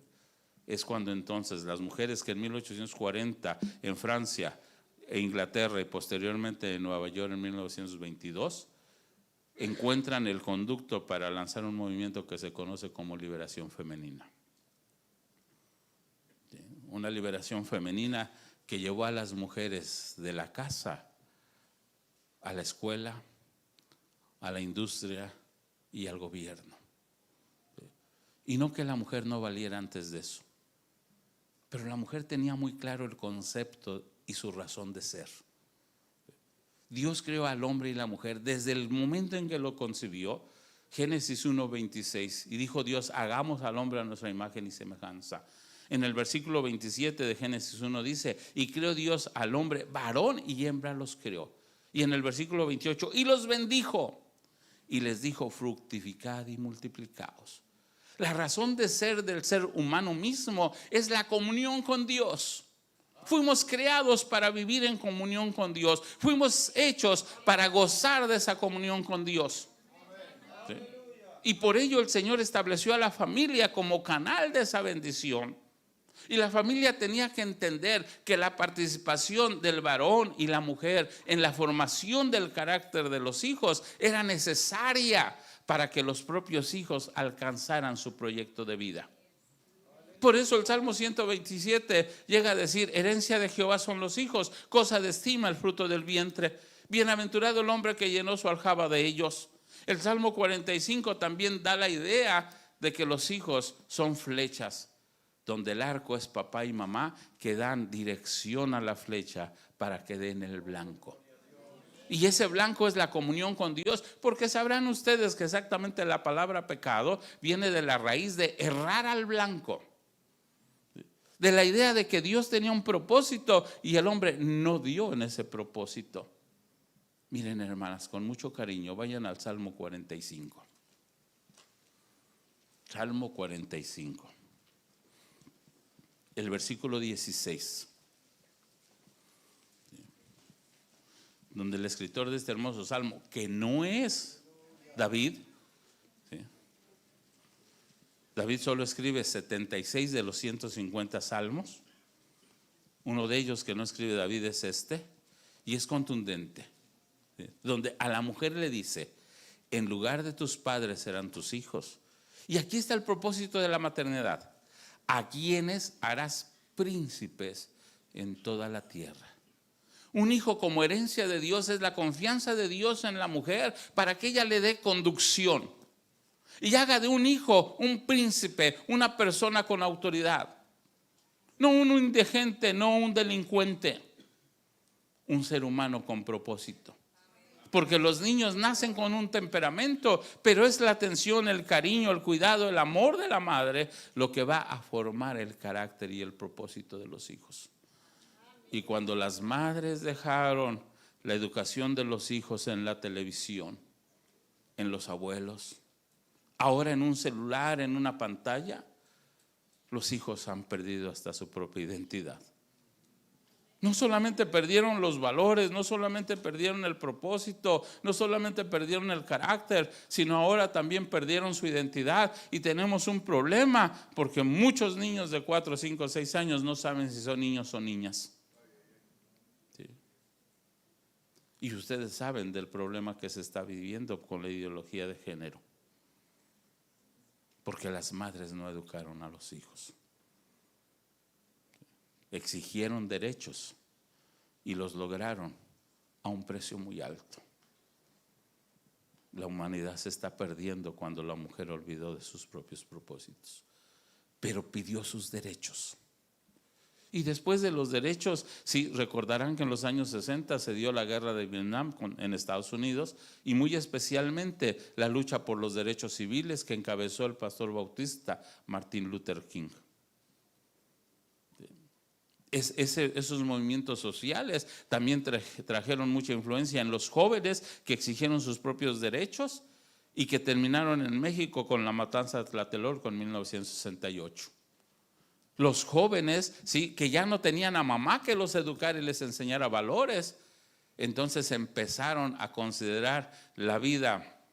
es cuando entonces las mujeres que en 1840 en Francia e Inglaterra y posteriormente en Nueva York en 1922, encuentran el conducto para lanzar un movimiento que se conoce como liberación femenina. Una liberación femenina que llevó a las mujeres de la casa a la escuela, a la industria y al gobierno. Y no que la mujer no valiera antes de eso, pero la mujer tenía muy claro el concepto y su razón de ser. Dios creó al hombre y la mujer desde el momento en que lo concibió, Génesis 1:26, y dijo Dios, hagamos al hombre a nuestra imagen y semejanza. En el versículo 27 de Génesis 1 dice, y creó Dios al hombre, varón y hembra los creó. Y en el versículo 28, y los bendijo, y les dijo, fructificad y multiplicaos. La razón de ser del ser humano mismo es la comunión con Dios. Fuimos creados para vivir en comunión con Dios. Fuimos hechos para gozar de esa comunión con Dios. ¿Sí? Y por ello el Señor estableció a la familia como canal de esa bendición. Y la familia tenía que entender que la participación del varón y la mujer en la formación del carácter de los hijos era necesaria para que los propios hijos alcanzaran su proyecto de vida. Por eso el Salmo 127 llega a decir, herencia de Jehová son los hijos, cosa de estima el fruto del vientre. Bienaventurado el hombre que llenó su aljaba de ellos. El Salmo 45 también da la idea de que los hijos son flechas, donde el arco es papá y mamá que dan dirección a la flecha para que den el blanco. Y ese blanco es la comunión con Dios, porque sabrán ustedes que exactamente la palabra pecado viene de la raíz de errar al blanco. De la idea de que Dios tenía un propósito y el hombre no dio en ese propósito. Miren, hermanas, con mucho cariño, vayan al Salmo 45. Salmo 45. El versículo 16. Donde el escritor de este hermoso salmo, que no es David, David solo escribe 76 de los 150 salmos. Uno de ellos que no escribe David es este, y es contundente, ¿sí? Donde a la mujer le dice, en lugar de tus padres serán tus hijos. Y aquí está el propósito de la maternidad, a quienes harás príncipes en toda la tierra. Un hijo como herencia de Dios es la confianza de Dios en la mujer para que ella le dé conducción y haga de un hijo un príncipe, una persona con autoridad. No un indigente, no un delincuente, un ser humano con propósito. Porque los niños nacen con un temperamento, pero es la atención, el cariño, el cuidado, el amor de la madre lo que va a formar el carácter y el propósito de los hijos. Y cuando las madres dejaron la educación de los hijos en la televisión, en los abuelos, ahora en un celular, en una pantalla, los hijos han perdido hasta su propia identidad. No solamente perdieron los valores, no solamente perdieron el propósito, no solamente perdieron el carácter, sino ahora también perdieron su identidad. Y tenemos un problema porque muchos niños de 4, 5, 6 años no saben si son niños o niñas. ¿Sí? Y ustedes saben del problema que se está viviendo con la ideología de género. Porque las madres no educaron a los hijos. Exigieron derechos y los lograron a un precio muy alto. La humanidad se está perdiendo cuando la mujer olvidó de sus propios propósitos, pero pidió sus derechos. Y después de los derechos, sí, recordarán que en los años 60 se dio la guerra de Vietnam en Estados Unidos y muy especialmente la lucha por los derechos civiles que encabezó el pastor bautista Martin Luther King. Esos movimientos sociales también trajeron mucha influencia en los jóvenes que exigieron sus propios derechos y que terminaron en México con la matanza de Tlatelolco en 1968. Los jóvenes, sí, que ya no tenían a mamá que los educara y les enseñara valores, entonces empezaron a considerar la vida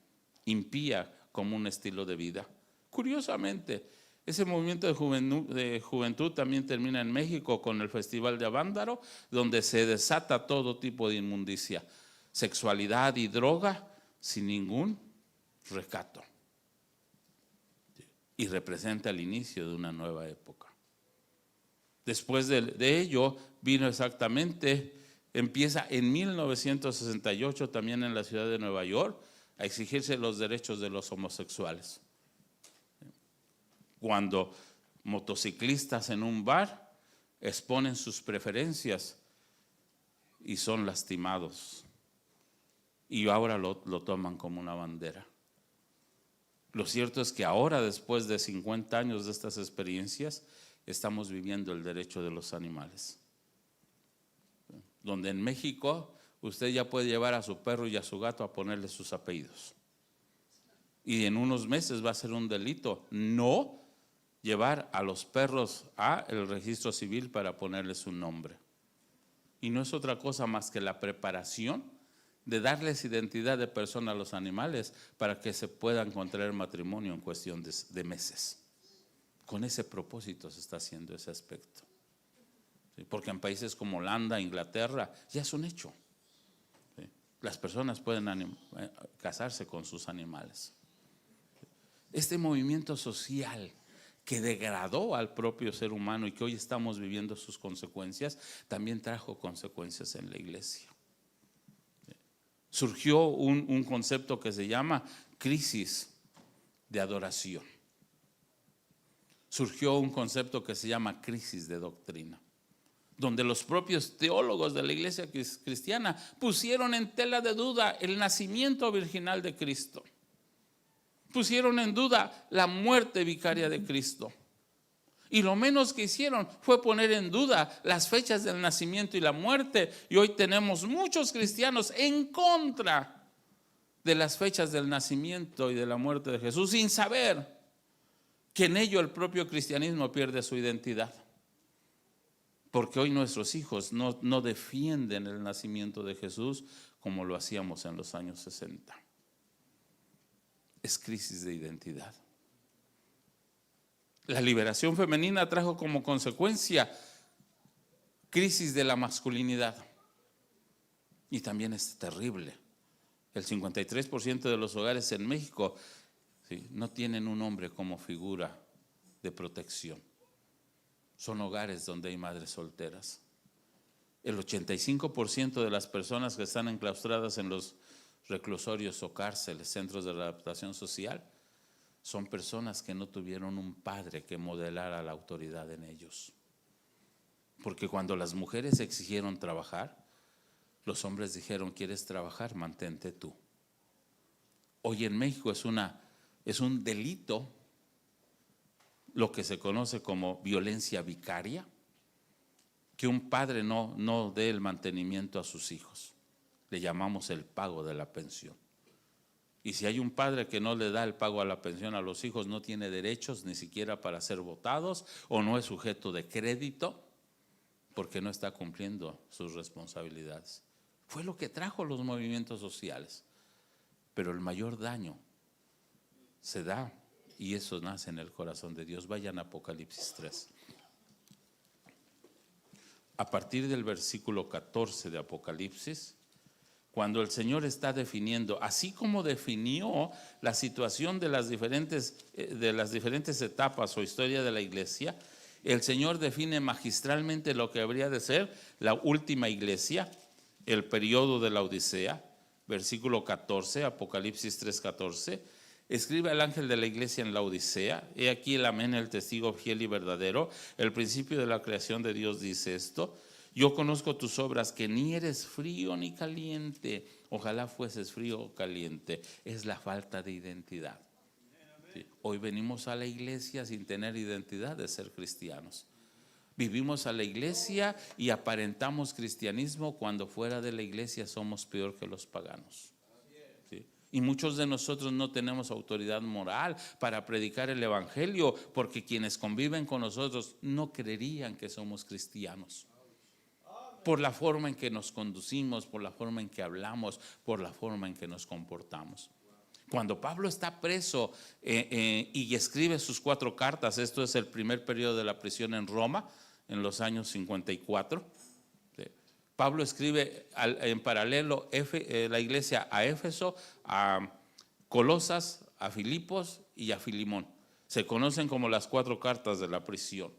impía como un estilo de vida. Curiosamente, ese movimiento de juventud también termina en México con el Festival de Avándaro, donde se desata todo tipo de inmundicia, sexualidad y droga sin ningún recato. Y representa el inicio de una nueva época. Después de ello vino empieza en 1968 también en la ciudad de Nueva York a exigirse los derechos de los homosexuales. Cuando motociclistas en un bar exponen sus preferencias y son lastimados y ahora lo toman como una bandera. Lo cierto es que ahora, después de 50 años de estas experiencias, estamos viviendo el derecho de los animales. Donde en México usted ya puede llevar a su perro y a su gato a ponerle sus apellidos. Y en unos meses va a ser un delito no llevar a los perros al registro civil para ponerles un nombre. Y no es otra cosa más que la preparación de darles identidad de persona a los animales para que se puedan contraer matrimonio en cuestión de meses. Con ese propósito se está haciendo ese aspecto. ¿Sí? Porque en países como Holanda, Inglaterra, ya es un hecho. ¿Sí? Las personas pueden casarse con sus animales. Este movimiento social que degradó al propio ser humano y que hoy estamos viviendo sus consecuencias, también trajo consecuencias en la iglesia. Surgió un concepto que se llama crisis de adoración. Surgió un concepto que se llama crisis de doctrina, donde los propios teólogos de la iglesia cristiana pusieron en tela de duda el nacimiento virginal de Cristo. Pusieron en duda la muerte vicaria de Cristo. Y lo menos que hicieron fue poner en duda las fechas del nacimiento y la muerte. Y hoy tenemos muchos cristianos en contra de las fechas del nacimiento y de la muerte de Jesús, sin saber que en ello el propio cristianismo pierde su identidad. Porque hoy nuestros hijos no defienden el nacimiento de Jesús como lo hacíamos en los años 60. Es crisis de identidad. La liberación femenina trajo como consecuencia crisis de la masculinidad. Y también es terrible. El 53% de los hogares en México, sí, no tienen un hombre como figura de protección. Son hogares donde hay madres solteras. El 85% de las personas que están enclaustradas en los reclusorios o cárceles, centros de readaptación social, son personas que no tuvieron un padre que modelara la autoridad en ellos. Porque cuando las mujeres exigieron trabajar, los hombres dijeron: ¿quieres trabajar? Mantente tú. Hoy en México es un delito lo que se conoce como violencia vicaria, que un padre no dé el mantenimiento a sus hijos. Le llamamos el pago de la pensión. Y si hay un padre que no le da el pago a la pensión a los hijos, no tiene derechos ni siquiera para ser votados, o no es sujeto de crédito porque no está cumpliendo sus responsabilidades. Fue lo que trajo los movimientos sociales. Pero el mayor daño se da, y eso nace en el corazón de Dios. Vayan a Apocalipsis 3. A partir del versículo 14 de Apocalipsis, cuando el Señor está definiendo, así como definió la situación de las diferentes etapas o historia de la iglesia, el Señor define magistralmente lo que habría de ser la última iglesia, el periodo de la Odisea. Versículo 14, Apocalipsis 3:14. Escribe al ángel de la iglesia en la Odisea: he aquí el amén, el testigo fiel y verdadero, el principio de la creación de Dios dice esto: yo conozco tus obras, que ni eres frío ni caliente. Ojalá fueses frío o caliente. Es la falta de identidad. Sí. Hoy venimos a la iglesia sin tener identidad de ser cristianos. Vivimos a la iglesia y aparentamos cristianismo cuando fuera de la iglesia somos peor que los paganos. ¿Sí? Y muchos de nosotros no tenemos autoridad moral para predicar el evangelio, porque quienes conviven con nosotros no creerían que somos cristianos. Por la forma en que nos conducimos, por la forma en que hablamos, por la forma en que nos comportamos. Cuando Pablo está preso y escribe sus 4 cartas, esto es el primer periodo de la prisión en Roma, en los años 54. Pablo escribe en paralelo la iglesia a Éfeso, a Colosas, a Filipos y a Filimón. Se conocen como las 4 cartas de la prisión.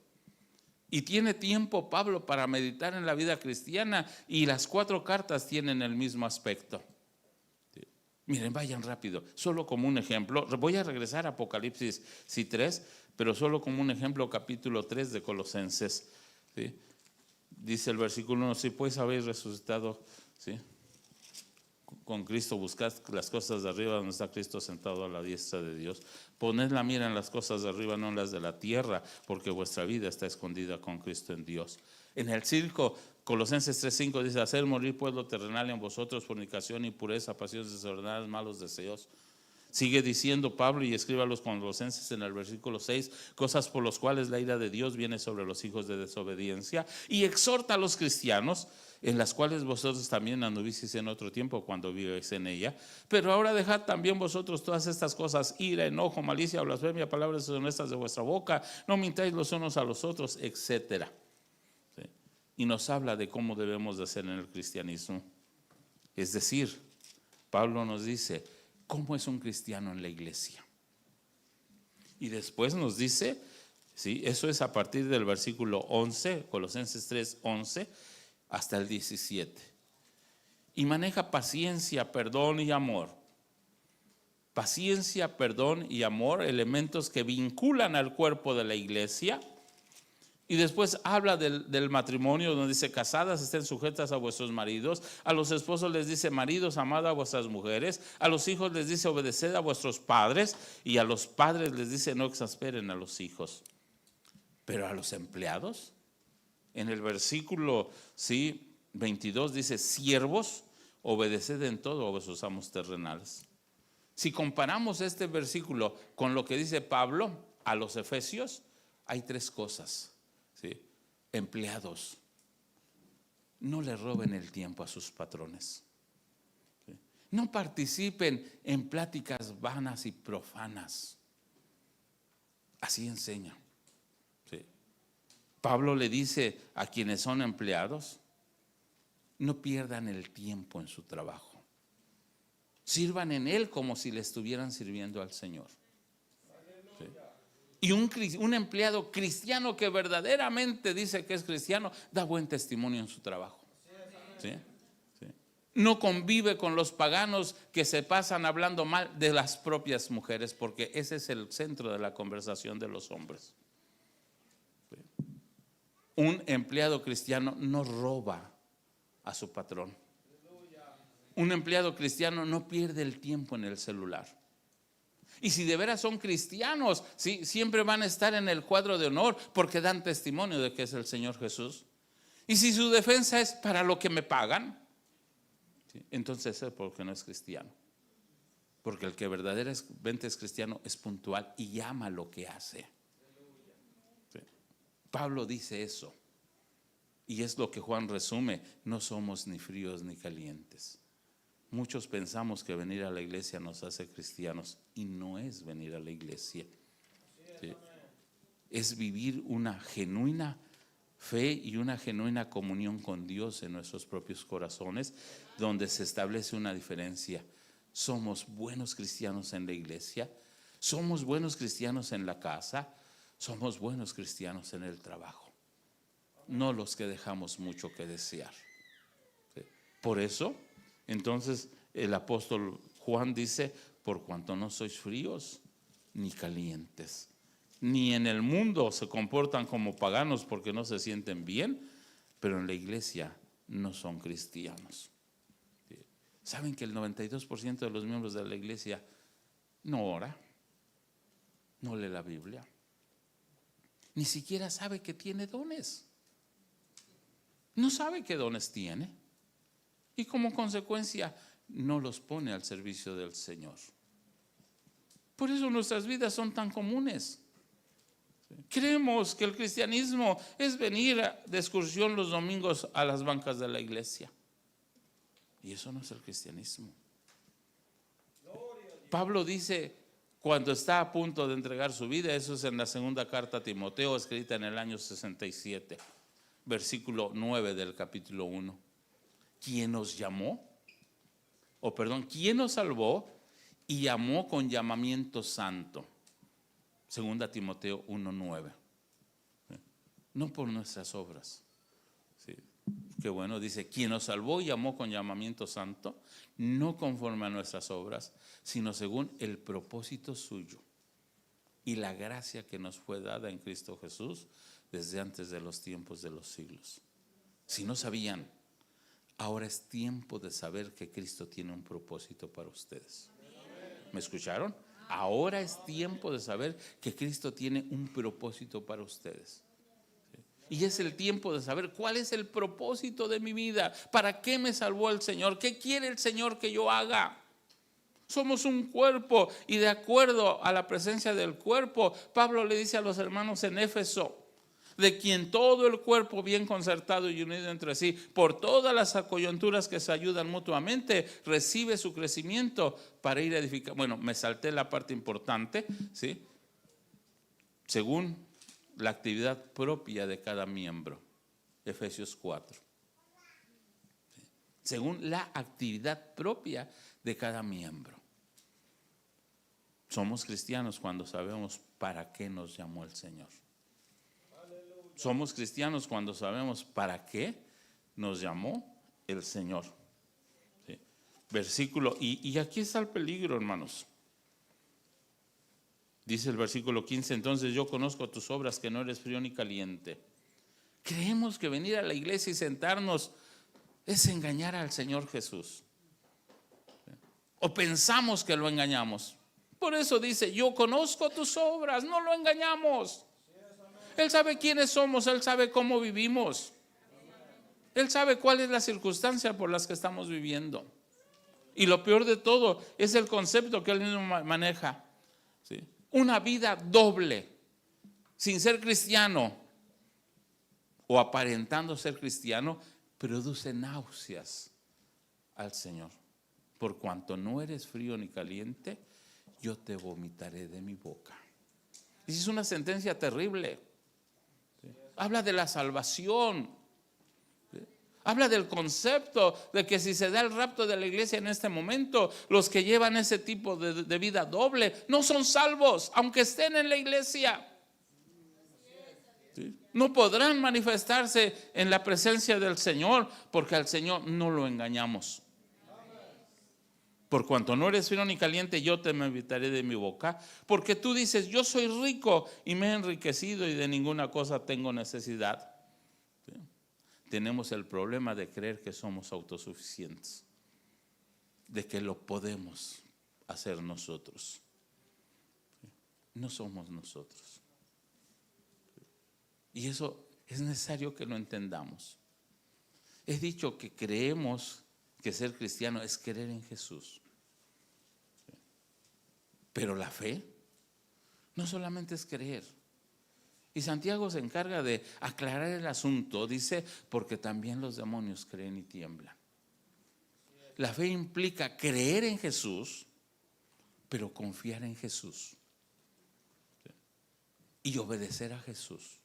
Y tiene tiempo Pablo para meditar en la vida cristiana, y las 4 cartas tienen el mismo aspecto. Miren, vayan rápido, solo como un ejemplo. Voy a regresar a Apocalipsis 3, pero solo como un ejemplo, capítulo 3 de Colosenses. ¿Sí? Dice el versículo 1: si pues habéis resucitado, ¿sí?, con Cristo, buscad las cosas de arriba, donde está Cristo sentado a la diestra de Dios. Poned la mira en las cosas de arriba, no en las de la tierra, porque vuestra vida está escondida con Cristo en Dios. En el circo, Colosenses 3:5 dice: hacer morir pues lo terrenal en vosotros, fornicación, impureza, pasiones desordenadas, malos deseos. Sigue diciendo Pablo y escribe a los Colosenses en el versículo 6: cosas por las cuales la ira de Dios viene sobre los hijos de desobediencia, y exhorta a los cristianos, en las cuales vosotros también anduvisteis en otro tiempo cuando vivíais en ella, pero ahora dejad también vosotros todas estas cosas: ira, enojo, malicia, blasfemia, palabras deshonestas de vuestra boca, no mintáis los unos a los otros, etcétera. ¿Sí? Y nos habla de cómo debemos de ser en el cristianismo. Es decir, Pablo nos dice cómo es un cristiano en la iglesia. Y después nos dice, ¿sí?, eso es a partir del versículo 11, Colosenses 3:11 hasta el 17. Y maneja paciencia, perdón y amor. Paciencia, perdón y amor, elementos que vinculan al cuerpo de la iglesia. Y después habla del matrimonio, donde dice: casadas estén sujetas a vuestros maridos. A los esposos les dice: maridos, amad a vuestras mujeres. A los hijos les dice: obedeced a vuestros padres. Y a los padres les dice: no exasperen a los hijos. Pero a los empleados, en el versículo 22 dice: siervos, obedeced en todo a vuestros amos terrenales. Si comparamos este versículo con lo que dice Pablo a los efesios, hay 3 cosas. ¿Sí? Empleados, no le roben el tiempo a sus patrones. ¿Sí? No participen en pláticas vanas y profanas. Así enseña. ¿Sí? Pablo le dice a quienes son empleados: no pierdan el tiempo en su trabajo. Sirvan en él como si le estuvieran sirviendo al Señor. ¿Sí? Y un empleado cristiano que verdaderamente dice que es cristiano da buen testimonio en su trabajo. ¿Sí? ¿Sí? No convive con los paganos que se pasan hablando mal de las propias mujeres, porque ese es el centro de la conversación de los hombres. ¿Sí? Un empleado cristiano no roba a su patrón. Un empleado cristiano no pierde el tiempo en el celular. Y si de veras son cristianos, ¿sí?, siempre van a estar en el cuadro de honor porque dan testimonio de que es el Señor Jesús. Y si su defensa es para lo que me pagan, ¿sí?, entonces es porque no es cristiano. Porque el que verdaderamente es cristiano es puntual y ama lo que hace. ¿Sí? Pablo dice eso. Y es lo que Juan resume: no somos ni fríos ni calientes. Muchos pensamos que venir a la iglesia nos hace cristianos, y no es venir a la iglesia. ¿Sí? Es vivir una genuina fe y una genuina comunión con Dios en nuestros propios corazones, donde se establece una diferencia. Somos buenos cristianos en la iglesia, somos buenos cristianos en la casa, somos buenos cristianos en el trabajo. No los que dejamos mucho que desear. ¿Sí? Por eso, entonces, el apóstol Juan dice: por cuanto no sois fríos ni calientes, ni en el mundo se comportan como paganos porque no se sienten bien, pero en la iglesia no son cristianos. ¿Sí? ¿Saben que el 92% de los miembros de la iglesia no ora, no lee la Biblia, ni siquiera sabe que tiene dones? No sabe qué dones tiene, y como consecuencia no los pone al servicio del Señor. Por eso nuestras vidas son tan comunes. Creemos que el cristianismo es venir de excursión los domingos a las bancas de la iglesia, y eso no es el cristianismo. Pablo dice, cuando está a punto de entregar su vida, eso es en la segunda carta a Timoteo, escrita en el año 67, versículo 9 del capítulo 1. ¿Quién nos llamó? ¿Quién nos salvó y llamó con llamamiento santo? Segunda Timoteo 1:9. No por nuestras obras. Sí. Qué bueno, dice: quien nos salvó y llamó con llamamiento santo, no conforme a nuestras obras, sino según el propósito suyo y la gracia que nos fue dada en Cristo Jesús desde antes de los tiempos de los siglos. Si no sabían, ahora es tiempo de saber que Cristo tiene un propósito para ustedes. ¿Me escucharon? Ahora es tiempo de saber que Cristo tiene un propósito para ustedes. Y es el tiempo de saber cuál es el propósito de mi vida. ¿Para qué me salvó el Señor? ¿Qué quiere el Señor que yo haga? Somos un cuerpo, y de acuerdo a la presencia del cuerpo, Pablo le dice a los hermanos en Éfeso: de quien todo el cuerpo bien concertado y unido entre sí, por todas las coyunturas que se ayudan mutuamente, recibe su crecimiento para ir a edificar. Bueno, me salté la parte importante, ¿sí? Según la actividad propia de cada miembro, Efesios 4. ¿Sí? Según la actividad propia de cada miembro. Somos cristianos cuando sabemos para qué nos llamó el Señor. Somos cristianos cuando sabemos para qué nos llamó el Señor. ¿Sí? Versículo, y aquí está el peligro, hermanos. Dice el versículo 15: entonces yo conozco tus obras, que no eres frío ni caliente. Creemos que venir a la iglesia y sentarnos es engañar al Señor Jesús. ¿Sí? O pensamos que lo engañamos. Por eso dice: yo conozco tus obras, no lo engañamos. Él sabe quiénes somos, Él sabe cómo vivimos. Él sabe cuál es la circunstancia por las que estamos viviendo. Y lo peor de todo es el concepto que Él mismo maneja. ¿Sí? Una vida doble, sin ser cristiano o aparentando ser cristiano, produce náuseas al Señor. Por cuanto no eres frío ni caliente, yo te vomitaré de mi boca. Y es una sentencia terrible. ¿Sí? Habla de la salvación. ¿Sí? Habla del concepto de que si se da el rapto de la iglesia en este momento, los que llevan ese tipo de vida doble no son salvos, aunque estén en la iglesia. ¿Sí? No podrán manifestarse en la presencia del Señor, porque al Señor no lo engañamos. Por cuanto no eres frío ni caliente, yo te vomitaré de mi boca. Porque tú dices: yo soy rico y me he enriquecido y de ninguna cosa tengo necesidad. tenemos el problema de creer que somos autosuficientes, de que lo podemos hacer nosotros. No somos nosotros. Y eso es necesario que lo entendamos. He dicho que creemos que ser cristiano es creer en Jesús. Pero la fe no solamente es creer. Y Santiago se encarga de aclarar el asunto. Dice, porque también los demonios creen y tiemblan. La fe implica creer en Jesús, pero confiar en Jesús y obedecer a Jesús.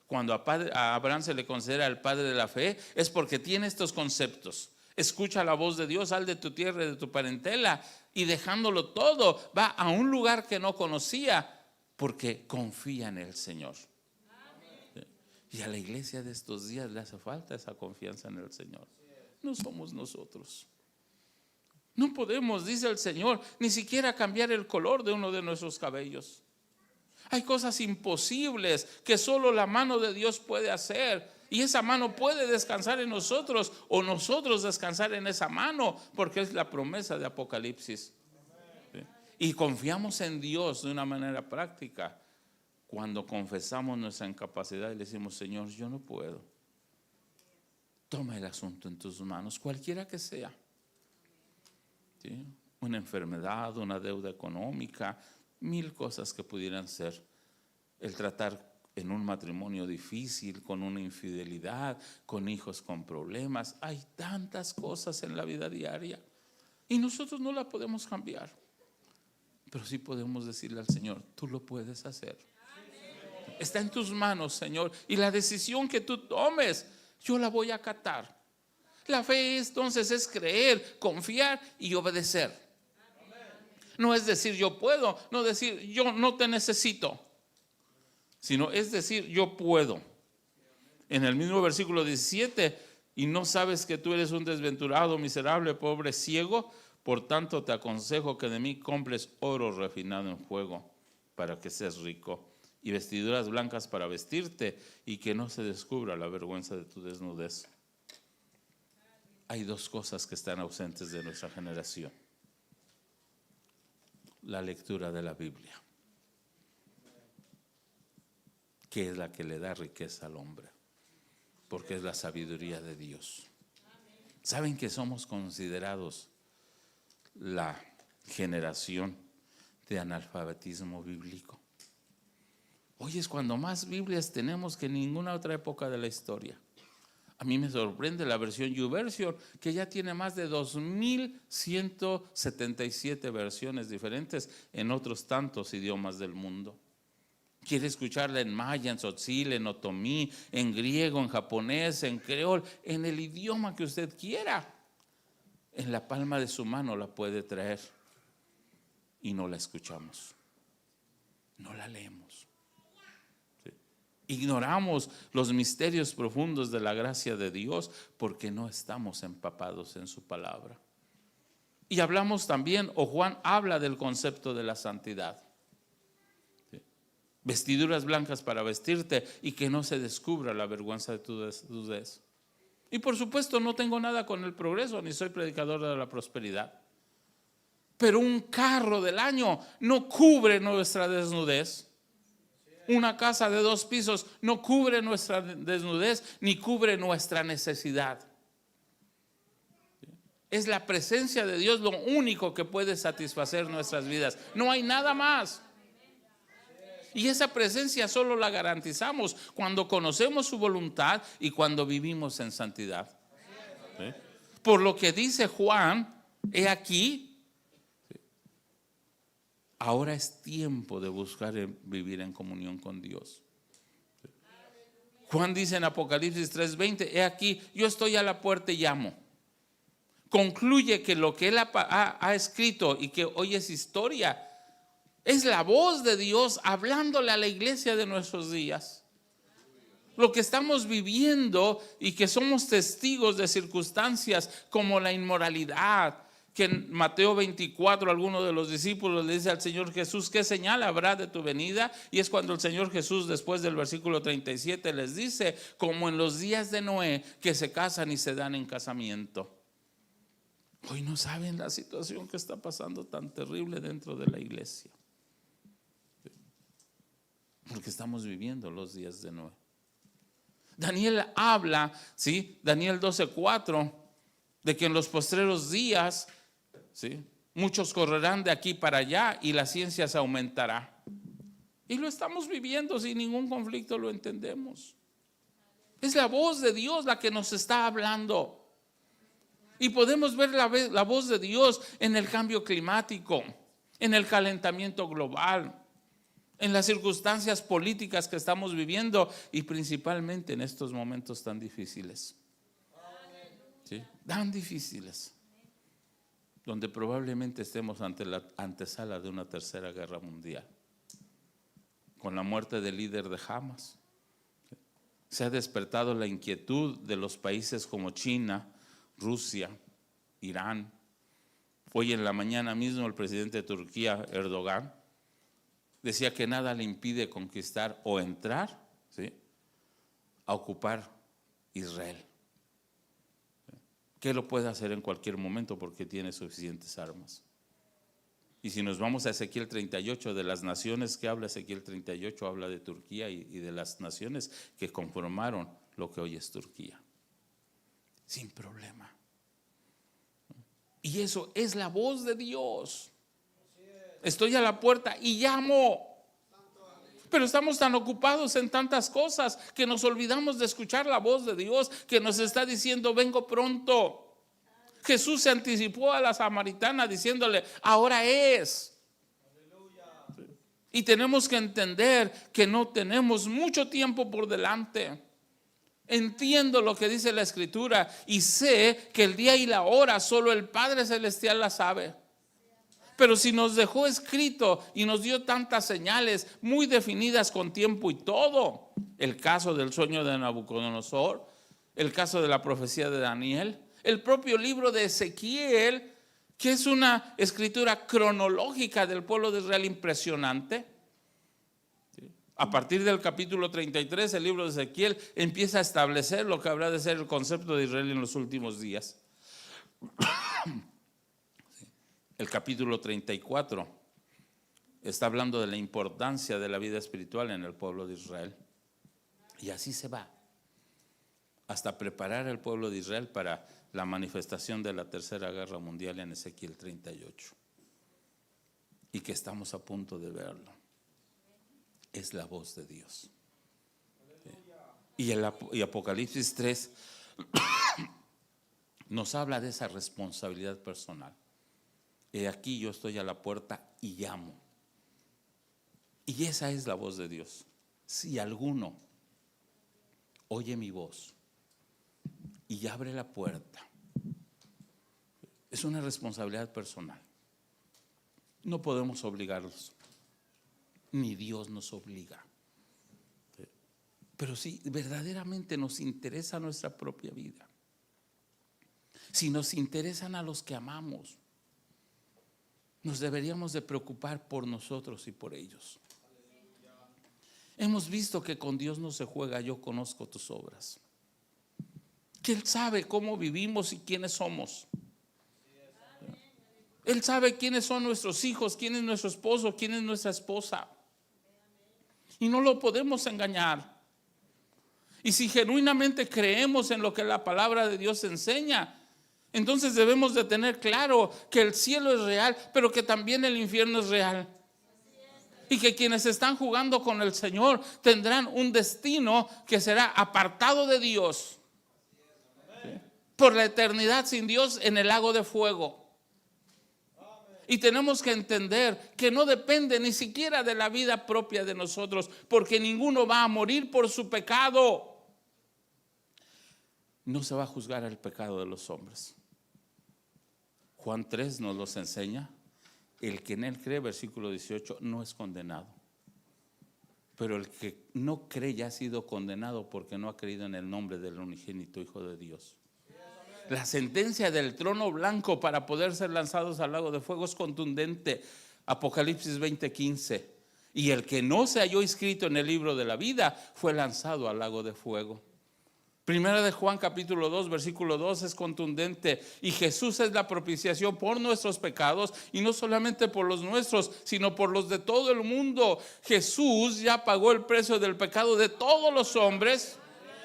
Cuando a Abraham se le considera el padre de la fe, es porque tiene estos conceptos. Escucha la voz de Dios, sal de tu tierra y de tu parentela, y dejándolo todo, va a un lugar que no conocía, porque confía en el Señor. Y a la iglesia de estos días le hace falta esa confianza en el Señor. No somos nosotros. No podemos, dice el Señor, ni siquiera cambiar el color de uno de nuestros cabellos. Hay cosas imposibles que solo la mano de Dios puede hacer. Y esa mano puede descansar en nosotros o nosotros descansar en esa mano, porque es la promesa de Apocalipsis. ¿Sí? Y confiamos en Dios de una manera práctica cuando confesamos nuestra incapacidad y le decimos, Señor, yo no puedo. Toma el asunto en tus manos, cualquiera que sea. ¿Sí? Una enfermedad, una deuda económica, 1000 cosas que pudieran ser. El tratar en un matrimonio difícil, con una infidelidad, con hijos con problemas. Hay tantas cosas en la vida diaria y nosotros no la podemos cambiar. Pero sí podemos decirle al Señor, tú lo puedes hacer. Está en tus manos, Señor, y la decisión que tú tomes, yo la voy a acatar. La fe entonces es creer, confiar y obedecer. No es decir yo puedo, no decir yo no te necesito, sino es decir yo puedo. En el mismo versículo 17, y no sabes que tú eres un desventurado, miserable, pobre, ciego, por tanto te aconsejo que de mí compres oro refinado en fuego para que seas rico, y vestiduras blancas para vestirte, y que no se descubra la vergüenza de tu desnudez. Hay 2 cosas que están ausentes de nuestra generación: la lectura de la Biblia, que es la que le da riqueza al hombre, porque es la sabiduría de Dios. ¿Saben que somos considerados la generación de analfabetismo bíblico? Hoy es cuando más Biblias tenemos que en ninguna otra época de la historia. A mí me sorprende la versión YouVersion, que ya tiene más de 2177 versiones diferentes en otros tantos idiomas del mundo. Quiere escucharla en maya, en tzotzil, en otomí, en griego, en japonés, en creol, en el idioma que usted quiera. En la palma de su mano la puede traer y no la escuchamos, no la leemos. Ignoramos los misterios profundos de la gracia de Dios porque no estamos empapados en su palabra. Y hablamos también, o Juan habla del concepto de la santidad. Vestiduras blancas para vestirte y que no se descubra la vergüenza de tu desnudez. Y por supuesto no tengo nada con el progreso, ni soy predicador de la prosperidad. Pero un carro del año no cubre nuestra desnudez. Una casa de 2 pisos no cubre nuestra desnudez ni cubre nuestra necesidad. Es la presencia de Dios lo único que puede satisfacer nuestras vidas. No hay nada más. Y esa presencia solo la garantizamos cuando conocemos su voluntad y cuando vivimos en santidad. ¿Sí? Por lo que dice Juan, he aquí, ahora es tiempo de buscar vivir en comunión con Dios. Juan dice en Apocalipsis 3:20, he aquí, yo estoy a la puerta y llamo. Concluye que lo que él ha escrito y que hoy es historia, es la voz de Dios hablándole a la iglesia de nuestros días. Lo que estamos viviendo y que somos testigos de circunstancias como la inmoralidad, que en Mateo 24 alguno de los discípulos le dice al Señor Jesús: ¿qué señal habrá de tu venida? Y es cuando el Señor Jesús, después del versículo 37, les dice: como en los días de Noé, que se casan y se dan en casamiento. Hoy no saben la situación que está pasando tan terrible dentro de la iglesia, porque estamos viviendo los días de Noé. Daniel habla, ¿sí? Daniel 12:4, de que en los postreros días, ¿sí?, muchos correrán de aquí para allá y la ciencia se aumentará. Y lo estamos viviendo sin ningún conflicto, lo entendemos. Es la voz de Dios la que nos está hablando. Y podemos ver la voz de Dios en el cambio climático, en el calentamiento global, en las circunstancias políticas que estamos viviendo y principalmente en estos momentos tan difíciles. ¿Sí? Tan difíciles, donde probablemente estemos ante la antesala de una tercera guerra mundial, con la muerte del líder de Hamas. Se ha despertado la inquietud de los países como China, Rusia, Irán. Hoy en la mañana mismo el presidente de Turquía, Erdogan, decía que nada le impide conquistar o entrar, ¿sí?, a ocupar Israel. Que lo puede hacer en cualquier momento porque tiene suficientes armas. Y si nos vamos a Ezequiel 38, de las naciones que habla Ezequiel 38, habla de Turquía y de las naciones que conformaron lo que hoy es Turquía. Sin problema. Y eso es la voz de Dios. Estoy a la puerta y llamo. Pero estamos tan ocupados en tantas cosas que nos olvidamos de escuchar la voz de Dios que nos está diciendo: vengo pronto. Jesús se anticipó a la samaritana diciéndole: ahora es. Y tenemos que entender que no tenemos mucho tiempo por delante. Entiendo lo que dice la Escritura y sé que el día y la hora solo el Padre Celestial la sabe. Pero si nos dejó escrito y nos dio tantas señales muy definidas con tiempo y todo, el caso del sueño de Nabucodonosor, el caso de la profecía de Daniel, el propio libro de Ezequiel, que es una escritura cronológica del pueblo de Israel impresionante. A partir del capítulo 33, el libro de Ezequiel empieza a establecer lo que habrá de ser el concepto de Israel en los últimos días. El capítulo 34 está hablando de la importancia de la vida espiritual en el pueblo de Israel. Y así se va, hasta preparar al pueblo de Israel para la manifestación de la tercera guerra mundial en Ezequiel 38. Y que estamos a punto de verlo. Es la voz de Dios. Y Apocalipsis 3 nos habla de esa responsabilidad personal. He aquí yo estoy a la puerta y llamo. Y esa es la voz de Dios. Si alguno oye mi voz y abre la puerta, es una responsabilidad personal. No podemos obligarlos, ni Dios nos obliga. Pero si verdaderamente nos interesa nuestra propia vida, si nos interesan a los que amamos, nos deberíamos de preocupar por nosotros y por ellos. Hemos visto que con Dios no se juega. Yo conozco tus obras. Que Él sabe cómo vivimos y quiénes somos. Él sabe quiénes son nuestros hijos, quién es nuestro esposo, quién es nuestra esposa. Y no lo podemos engañar. Y si genuinamente creemos en lo que la palabra de Dios enseña, entonces debemos de tener claro que el cielo es real, pero que también el infierno es real. Y que quienes están jugando con el Señor tendrán un destino que será apartado de Dios, ¿sí?, por la eternidad sin Dios en el lago de fuego. Y tenemos que entender que no depende ni siquiera de la vida propia de nosotros, porque ninguno va a morir por su pecado. No se va a juzgar el pecado de los hombres. Juan 3 nos los enseña. El que en él cree, versículo 18, no es condenado. Pero el que no cree ya ha sido condenado porque no ha creído en el nombre del unigénito Hijo de Dios. La sentencia del trono blanco para poder ser lanzados al lago de fuego es contundente. Apocalipsis 20:15. Y el que no se halló inscrito en el libro de la vida fue lanzado al lago de fuego. Primera de Juan capítulo 2 versículo 2 es contundente. Y Jesús es la propiciación por nuestros pecados, y no solamente por los nuestros, sino por los de todo el mundo. Jesús ya pagó el precio del pecado de todos los hombres.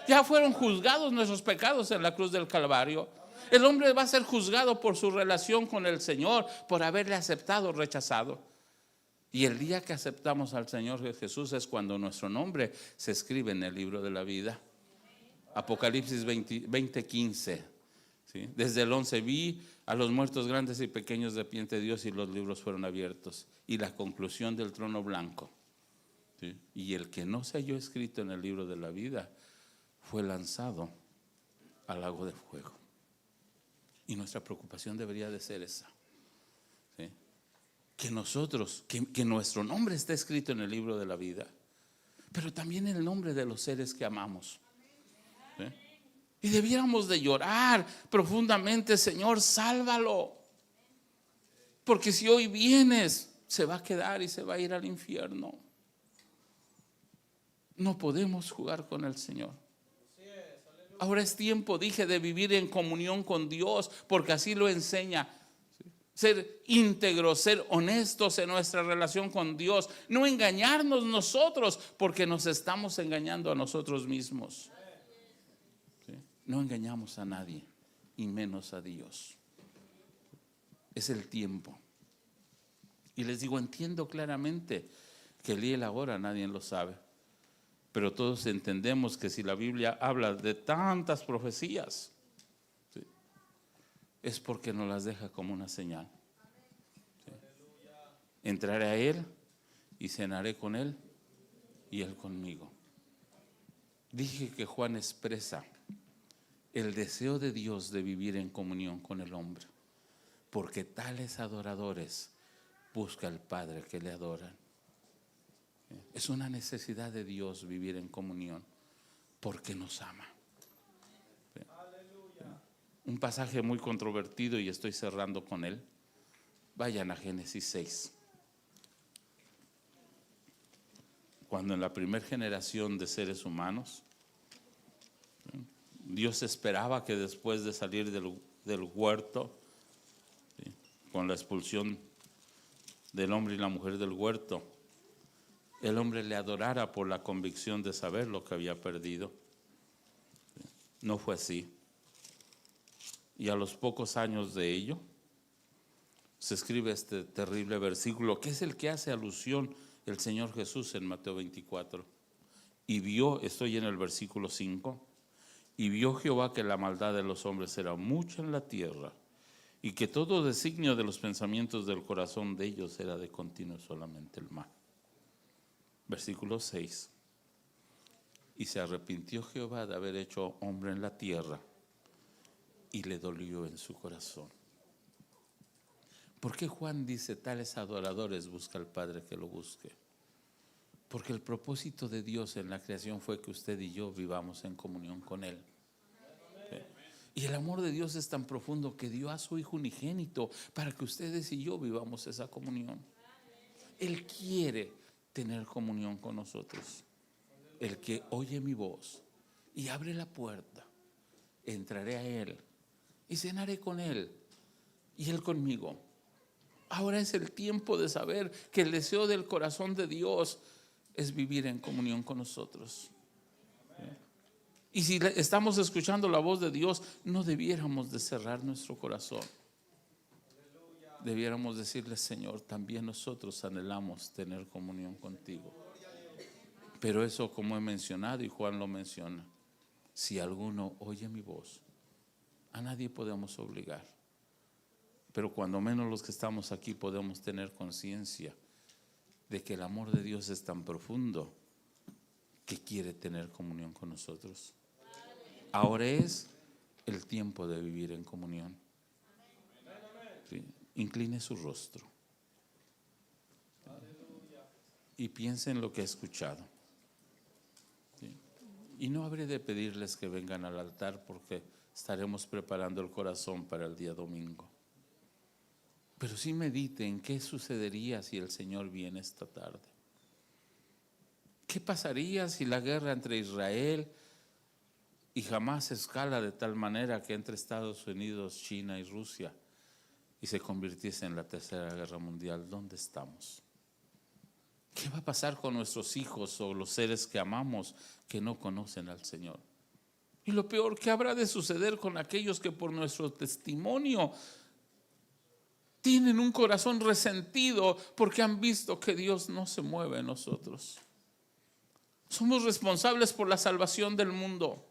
Ya fueron juzgados nuestros pecados en la cruz del Calvario. El hombre va a ser juzgado por su relación con el Señor, por haberle aceptado o rechazado. Y el día que aceptamos al Señor Jesús es cuando nuestro nombre se escribe en el libro de la vida. Apocalipsis 20:15. ¿Sí? Desde el 11 vi a los muertos grandes y pequeños de pie ante Dios, y los libros fueron abiertos. Y la conclusión del trono blanco. ¿Sí? Y el que no se halló escrito en el libro de la vida fue lanzado al lago de fuego. Y nuestra preocupación debería de ser esa. ¿Sí? Que nosotros, que nuestro nombre esté escrito en el libro de la vida, pero también el nombre de los seres que amamos. ¿Sí? Y debiéramos de llorar profundamente: Señor, sálvalo. Porque si hoy vienes, se va a quedar y se va a ir al infierno. No podemos jugar con el Señor. Ahora es tiempo, dije, de vivir en comunión con Dios, porque así lo enseña. Ser íntegros, ser honestos en nuestra relación con Dios. No engañarnos nosotros, porque nos estamos engañando a nosotros mismos. ¿Sí? No engañamos a nadie, y menos a Dios. Es el tiempo. Y les digo, entiendo claramente que el día y la hora nadie lo sabe. Pero todos entendemos que si la Biblia habla de tantas profecías, ¿sí?, es porque nos las deja como una señal. ¿Sí? Entraré a Él y cenaré con Él y Él conmigo. Dije que Juan expresa el deseo de Dios de vivir en comunión con el hombre, porque tales adoradores busca al Padre que le adoran. Es una necesidad de Dios vivir en comunión, porque nos ama. Un pasaje muy controvertido, y estoy cerrando con él. Vayan a Génesis 6. Cuando en la primera generación de seres humanos, Dios esperaba que después de salir del huerto, ¿sí?, con la expulsión del hombre y la mujer del huerto, el hombre le adorara por la convicción de saber lo que había perdido. No fue así. Y a los pocos años de ello, se escribe este terrible versículo, que es el que hace alusión el Señor Jesús en Mateo 24. Y vio, estoy en el versículo 5, y vio Jehová que la maldad de los hombres era mucha en la tierra, y que todo designio de los pensamientos del corazón de ellos era de continuo solamente el mal. Versículo 6. Y se arrepintió Jehová de haber hecho hombre en la tierra, y le dolió en su corazón. ¿Por qué Juan dice tales adoradores busca al Padre que lo busque? Porque el propósito de Dios en la creación fue que usted y yo vivamos en comunión con Él. ¿Sí? Y el amor de Dios es tan profundo que dio a su Hijo unigénito para que ustedes y yo vivamos esa comunión. Él quiere tener comunión con nosotros. El que oye mi voz y abre la puerta, entraré a Él y cenaré con Él y Él conmigo. Ahora es el tiempo de saber que el deseo del corazón de Dios es vivir en comunión con nosotros. Y si estamos escuchando la voz de Dios, no debiéramos de cerrar nuestro corazón. Debiéramos decirle: Señor, también nosotros anhelamos tener comunión contigo. Pero eso, como he mencionado y Juan lo menciona, si alguno oye mi voz, a nadie podemos obligar. Pero cuando menos los que estamos aquí podemos tener conciencia de que el amor de Dios es tan profundo que quiere tener comunión con nosotros. Ahora es el tiempo de vivir en comunión. Sí. Incline su rostro y piense en lo que ha escuchado. ¿Sí? Y no habré de pedirles que vengan al altar, porque estaremos preparando el corazón para el día domingo. Pero sí mediten qué sucedería si el Señor viene esta tarde. ¿Qué pasaría si la guerra entre Israel y Hamás escala de tal manera que entre Estados Unidos, China y Rusia y se convirtiese en la tercera guerra mundial? ¿Dónde estamos? ¿Qué va a pasar con nuestros hijos o los seres que amamos que no conocen al Señor? Y lo peor, ¿qué habrá de suceder con aquellos que por nuestro testimonio tienen un corazón resentido porque han visto que Dios no se mueve en nosotros? Somos responsables por la salvación del mundo.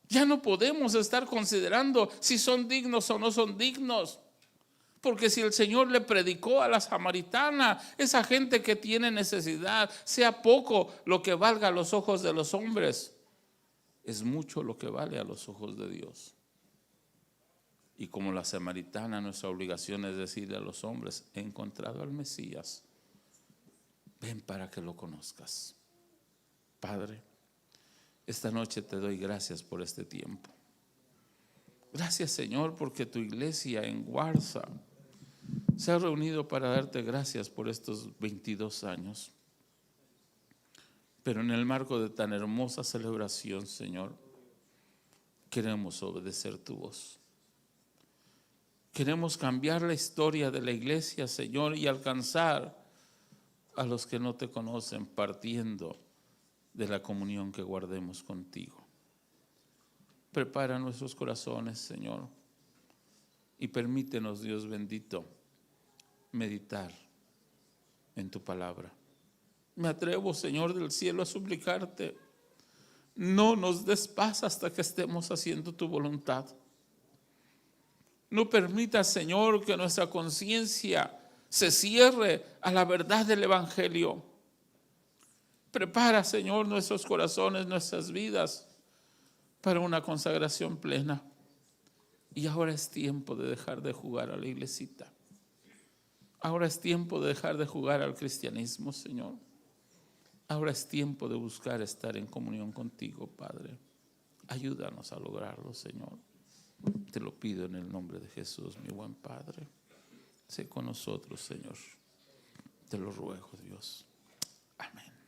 Ya no podemos estar considerando si son dignos o no son dignos. Porque si el Señor le predicó a la samaritana, esa gente que tiene necesidad, sea poco lo que valga a los ojos de los hombres, es mucho lo que vale a los ojos de Dios. Y como la samaritana, nuestra obligación es decirle a los hombres: he encontrado al Mesías, ven para que lo conozcas. Padre, esta noche te doy gracias por este tiempo. Gracias, Señor, porque tu iglesia en Guarza se ha reunido para darte gracias por estos 22 años. Pero en el marco de tan hermosa celebración, Señor, queremos obedecer tu voz. Queremos cambiar la historia de la iglesia, Señor, y alcanzar a los que no te conocen, partiendo de la comunión que guardemos contigo. Prepara nuestros corazones, Señor, y permítenos, Dios bendito, meditar en tu palabra. Me atrevo, Señor del cielo, a suplicarte: no nos des paz hasta que estemos haciendo tu voluntad. No permitas, Señor, que nuestra conciencia se cierre a la verdad del Evangelio. Prepara, Señor, nuestros corazones, nuestras vidas para una consagración plena. Y ahora es tiempo de dejar de jugar a la iglesita. Ahora es tiempo de dejar de jugar al cristianismo, Señor. Ahora es tiempo de buscar estar en comunión contigo, Padre. Ayúdanos a lograrlo, Señor. Te lo pido en el nombre de Jesús, mi buen Padre. Sé con nosotros, Señor. Te lo ruego, Dios. Amén.